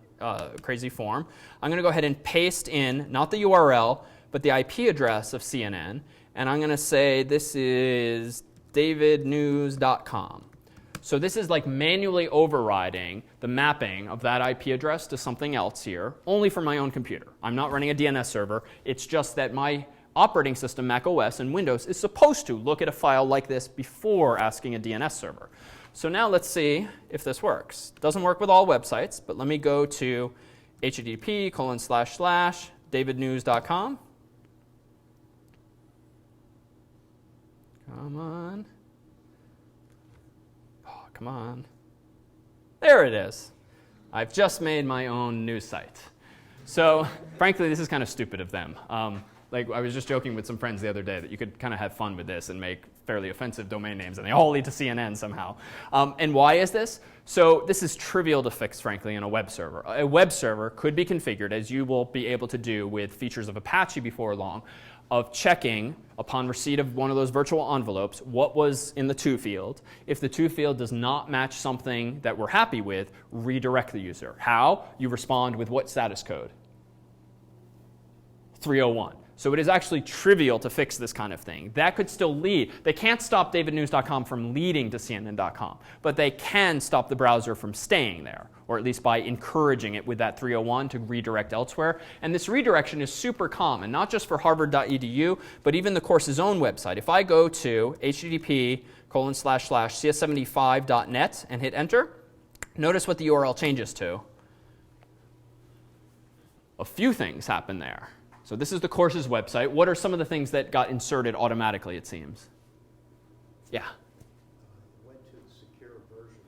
crazy form. I'm going to go ahead and paste in, not the URL, but the IP address of CNN. And I'm going to say this is davidnews.com. So this is like manually overriding the mapping of that IP address to something else here, only for my own computer. I'm not running a DNS server. It's just that my operating system, Mac OS and Windows, is supposed to look at a file like this before asking a DNS server. So now let's see if this works. It doesn't work with all websites, but let me go to http://davidnews.com. Come on. Oh, come on. There it is. I've just made my own news site. So frankly, this is kind of stupid of them. Like I was just joking with some friends the other day that you could kind of have fun with this and make fairly offensive domain names, and they all lead to CNN somehow. And why is this? So this is trivial to fix, frankly, in a web server. A web server could be configured, as you will be able to do with features of Apache before long, of checking upon receipt of one of those virtual envelopes what was in the to field. If the to field does not match something that we're happy with, redirect the user. How? You respond with what status code? 301. So it is actually trivial to fix this kind of thing. That could still lead. They can't stop davidnews.com from leading to CNN.com, but they can stop the browser from staying there, or at least by encouraging it with that 301 to redirect elsewhere. And this redirection is super common, not just for harvard.edu, but even the course's own website. If I go to http://cs75.net and hit enter, notice what the URL changes to. A few things happen there. So this is the course's website. What are some of the things that got inserted automatically, it seems? Yeah? Went to the secure version.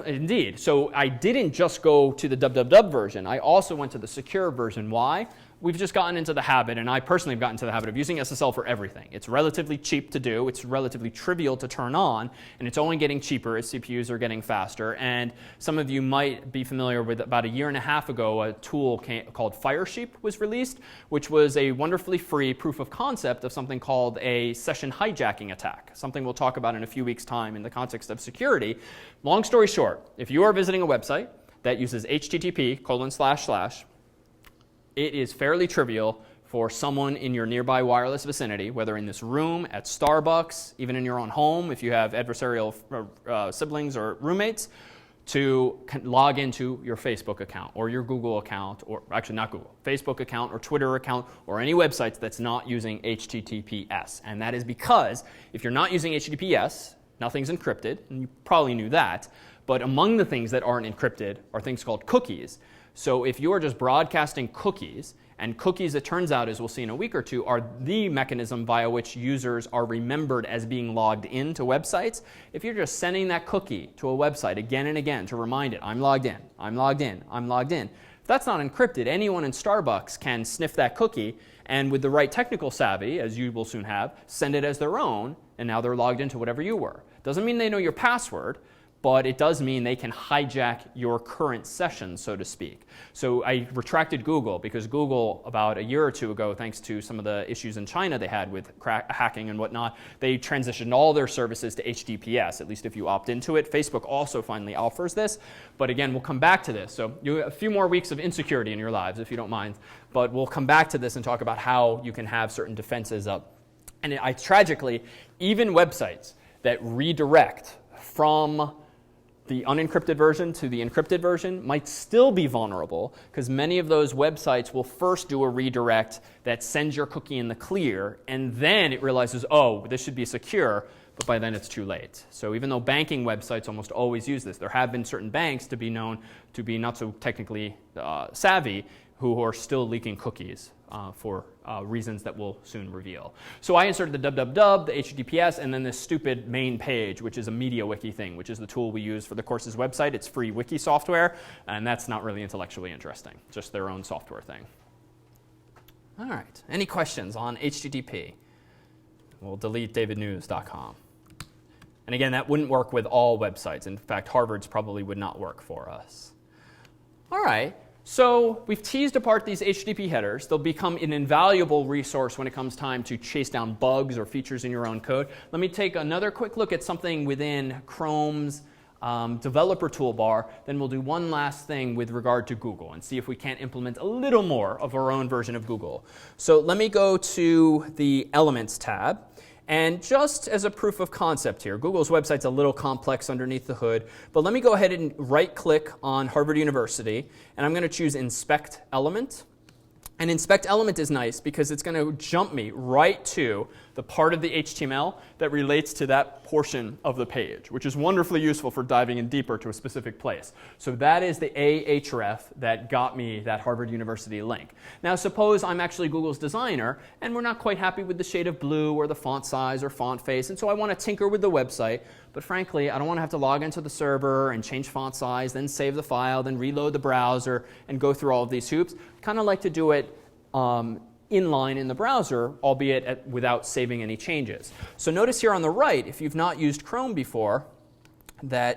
Indeed. So I didn't just go to the www version. I also went to the secure version. Why? We've just gotten into the habit, and I personally have gotten into the habit of using SSL for everything. It's relatively cheap to do. It's relatively trivial to turn on, and it's only getting cheaper as CPUs are getting faster. And some of you might be familiar with, about a year and a half ago, a tool called Firesheep was released, which was a wonderfully free proof of concept of something called a session hijacking attack, something we'll talk about in a few weeks' time in the context of security. Long story short, if you are visiting a website that uses http:// it is fairly trivial for someone in your nearby wireless vicinity, whether in this room, at Starbucks, even in your own home, if you have adversarial siblings or roommates, to log into your Facebook account or your Google account, or actually not Google, Facebook account or Twitter account, or any websites that's not using HTTPS. And that is because if you're not using HTTPS, nothing's encrypted, and you probably knew that, but among the things that aren't encrypted are things called cookies. So if you are just broadcasting cookies, and cookies, it turns out, as we'll see in a week or two, are the mechanism via which users are remembered as being logged into websites. If you're just sending that cookie to a website again and again to remind it, I'm logged in, I'm logged in, I'm logged in. If that's not encrypted, anyone in Starbucks can sniff that cookie and with the right technical savvy, as you will soon have, send it as their own, and now they're logged into whatever you were. Doesn't mean they know your password, but it does mean they can hijack your current session, so to speak. So I retracted Google because Google, about a year or two ago, thanks to some of the issues in China they had with hacking and whatnot, they transitioned all their services to HTTPS, at least if you opt into it. Facebook also finally offers this. But again, we'll come back to this. So you have a few more weeks of insecurity in your lives, if you don't mind. But we'll come back to this and talk about how you can have certain defenses up. And tragically, even websites that redirect from the unencrypted version to the encrypted version might still be vulnerable because many of those websites will first do a redirect that sends your cookie in the clear, and then it realizes, oh, this should be secure, but by then it's too late. So even though banking websites almost always use this, there have been certain banks to be known to be not so technically savvy who are still leaking cookies for reasons that we'll soon reveal. So I inserted the www, the HTTPS, and then this stupid main page, which is a MediaWiki thing, which is the tool we use for the course's website. It's free wiki software, and that's not really intellectually interesting, just their own software thing. All right, any questions on HTTP? We'll delete davidnews.com. And again, that wouldn't work with all websites. In fact, Harvard's probably would not work for us. All right. So we've teased apart these HTTP headers. They'll become an invaluable resource when it comes time to chase down bugs or features in your own code. Let me take another quick look at something within Chrome's developer toolbar, then we'll do one last thing with regard to Google and see if we can't implement a little more of our own version of Google. So let me go to the Elements tab. And just as a proof of concept here, Google's website's a little complex underneath the hood, but let me go ahead and right-click on Harvard University, and I'm going to choose Inspect Element. And Inspect Element is nice because it's going to jump me right to the part of the HTML that relates to that portion of the page, which is wonderfully useful for diving in deeper to a specific place. So that is the ahref that got me that Harvard University link. Now suppose I'm actually Google's designer and we're not quite happy with the shade of blue or the font size or font face, and so I want to tinker with the website. But frankly, I don't want to have to log into the server and change font size, then save the file, then reload the browser, and go through all of these hoops. I kind of like to do it inline in the browser, albeit without saving any changes. So notice here on the right, if you've not used Chrome before,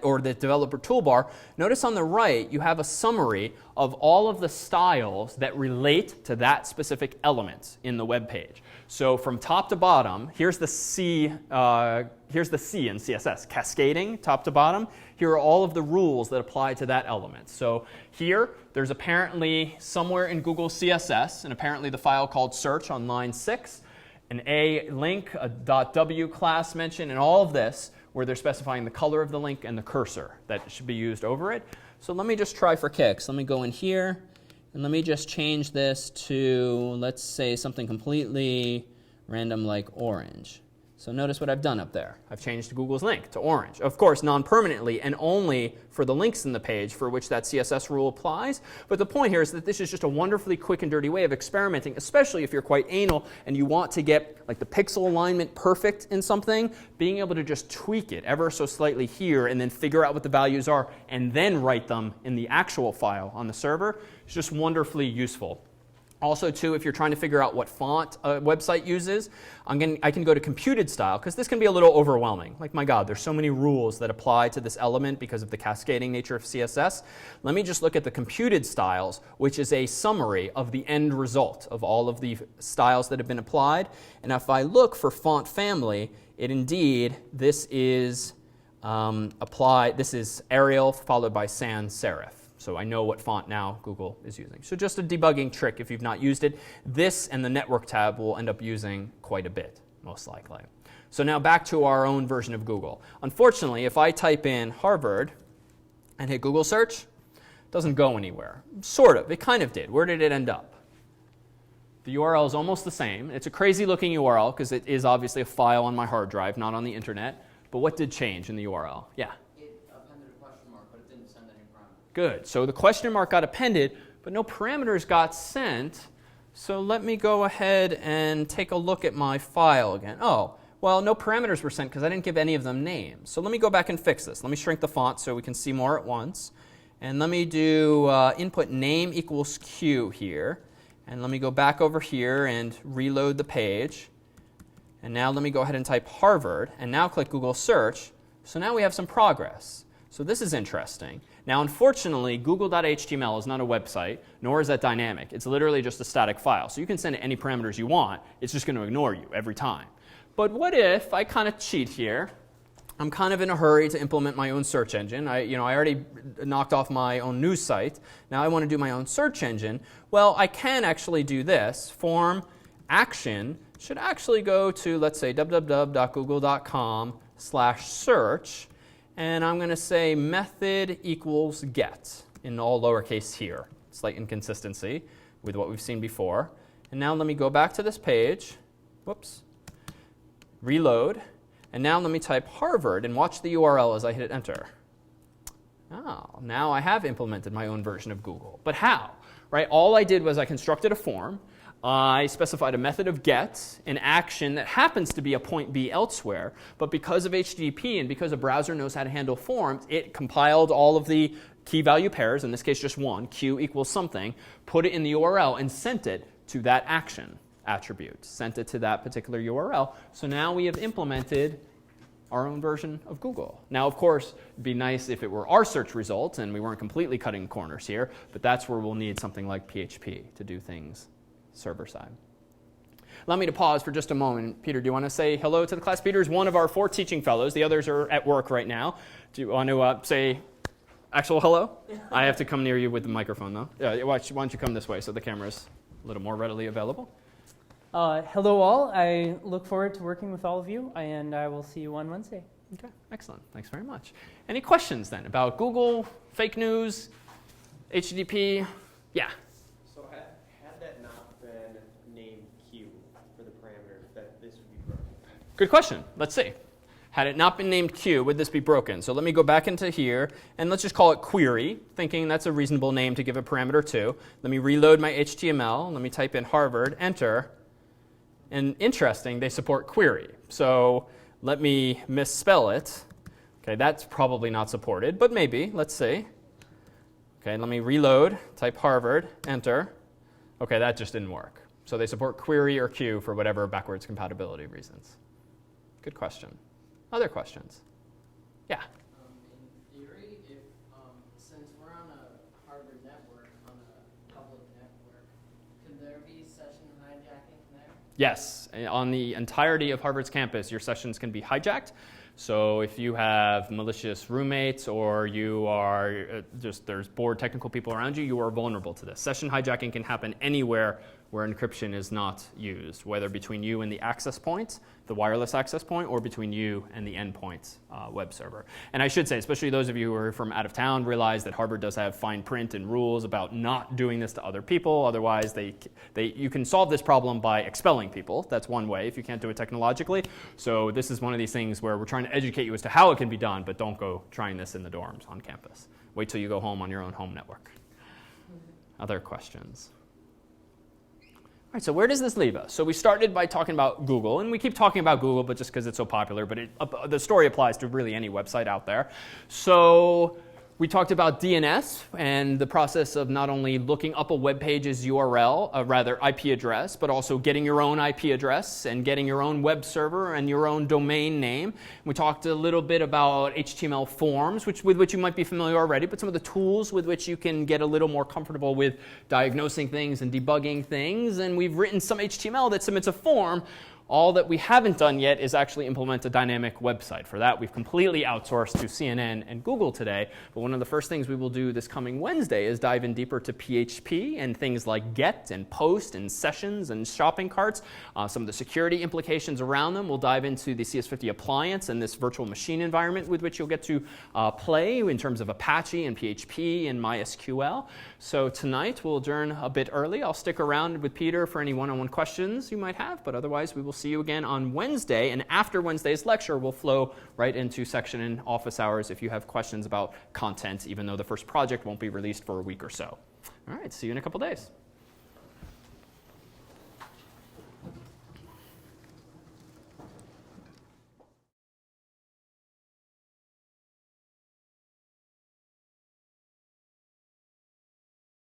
or the developer toolbar, notice on the right you have a summary of all of the styles that relate to that specific element in the web page. So from top to bottom, here's the C in CSS, cascading top to bottom. Here are all of the rules that apply to that element. So here, there's apparently somewhere in Google CSS, and apparently the file called search on line 6, an A link, a .w class mention, and all of this where they're specifying the color of the link and the cursor that should be used over it. So let me just try for kicks. Let me go in here, and let me just change this to, let's say, something completely random like orange. So notice what I've done up there. I've changed Google's link to orange. Of course, non-permanently and only for the links in the page for which that CSS rule applies. But the point here is that this is just a wonderfully quick and dirty way of experimenting, especially if you're quite anal and you want to get like the pixel alignment perfect in something. Being able to just tweak it ever so slightly here and then figure out what the values are and then write them in the actual file on the server is just wonderfully useful. Also, too, if you're trying to figure out what font a website uses, I can go to computed style, because this can be a little overwhelming. Like, my God, there's so many rules that apply to this element because of the cascading nature of CSS. Let me just look at the computed styles, which is a summary of the end result of all of the styles that have been applied. And if I look for font family, this is this is Arial followed by sans serif. So I know what font now Google is using. So just a debugging trick if you've not used it. This and the network tab we'll end up using quite a bit, most likely. So now back to our own version of Google. Unfortunately, if I type in Harvard and hit Google search, it doesn't go anywhere. Sort of. It kind of did. Where did it end up? The URL is almost the same. It's a crazy looking URL because it is obviously a file on my hard drive, not on the internet. But what did change in the URL? Yeah? Good. So the question mark got appended, but no parameters got sent. So let me go ahead and take a look at my file again. Oh, well, no parameters were sent because I didn't give any of them names. So let me go back and fix this. Let me shrink the font so we can see more at once. And let me do input name equals Q here. And let me go back over here and reload the page. And now let me go ahead and type Harvard. And now click Google search. So now we have some progress. So this is interesting. Now, unfortunately, google.html is not a website, nor is that dynamic. It's literally just a static file. So you can send it any parameters you want. It's just going to ignore you every time. But what if I kind of cheat here? I'm kind of in a hurry to implement my own search engine. I already knocked off my own news site. Now I want to do my own search engine. Well, I can actually do this. Form action should actually go to, let's say, www.google.com/search. And I'm going to say method equals get in all lowercase here. Slight inconsistency with what we've seen before. And now let me go back to this page. Whoops. Reload. And now let me type Harvard and watch the URL as I hit enter. Oh, now I have implemented my own version of Google. But how? Right? All I did was I constructed a form. I specified a method of get, an action that happens to be a point B elsewhere, but because of HTTP and because a browser knows how to handle forms, it compiled all of the key value pairs, in this case just one, Q equals something, put it in the URL and sent it to that action attribute, sent it to that particular URL. So now we have implemented our own version of Google. Now, of course, it'd be nice if it were our search results and we weren't completely cutting corners here, but that's where we'll need something like PHP to do things server side. Allow me to pause for just a moment. Peter, do you want to say hello to the class? Peter is one of our 4 teaching fellows. The others are at work right now. Do you want to say actual hello? I have to come near you with the microphone, though. Yeah, why don't you come this way so the camera's a little more readily available? Hello all. I look forward to working with all of you, and I will see you on Wednesday. Okay, excellent. Thanks very much. Any questions then about Google, fake news, HTTP? Yeah. So had that not been named Q for the parameter, that this would be broken? Good question. Let's see. Had it not been named Q, would this be broken? So let me go back into here, and let's just call it query, thinking that's a reasonable name to give a parameter to. Let me reload my HTML. Let me type in Harvard, enter. And interesting, they support query. So let me misspell it. Okay, that's probably not supported, but maybe. Let's see. Okay, let me reload, type Harvard, enter. Okay, that just didn't work. So they support query or Q for whatever backwards compatibility reasons. Good question. Other questions? Yeah. In theory, if since we're on a Harvard network, on a public network, could there be session hijacking there? Yes. On the entirety of Harvard's campus, your sessions can be hijacked. So if you have malicious roommates or you are there's bored technical people around you, you are vulnerable to this. Session hijacking can happen anywhere where encryption is not used, whether between you and the access point, the wireless access point, or between you and the endpoint web server. And I should say, especially those of you who are from out of town, realize that Harvard does have fine print and rules about not doing this to other people. Otherwise, you can solve this problem by expelling people. That's one way if you can't do it technologically. So this is one of these things where we're trying to educate you as to how it can be done, but don't go trying this in the dorms on campus. Wait till you go home on your own home network. Other questions? All right, so where does this leave us? So we started by talking about Google, and we keep talking about Google, but just because it's so popular, but the story applies to really any website out there. So we talked about DNS and the process of not only looking up a web page's URL, rather IP address, but also getting your own IP address and getting your own web server and your own domain name. We talked a little bit about HTML forms, with which you might be familiar already, but some of the tools with which you can get a little more comfortable with diagnosing things and debugging things. And we've written some HTML that submits a form. All that we haven't done yet is actually implement a dynamic website. For that, we've completely outsourced to CNN and Google today. But one of the first things we will do this coming Wednesday is dive in deeper to PHP and things like get and post and sessions and shopping carts. Some of the security implications around them. We'll dive into the CS50 appliance and this virtual machine environment with which you'll get to play in terms of Apache and PHP and MySQL. So tonight we'll adjourn a bit early. I'll stick around with Peter for any one-on-one questions you might have, but otherwise we will see you again on Wednesday, and after Wednesday's lecture, we'll flow right into section and office hours if you have questions about content, even though the first project won't be released for a week or so. All right, see you in a couple days.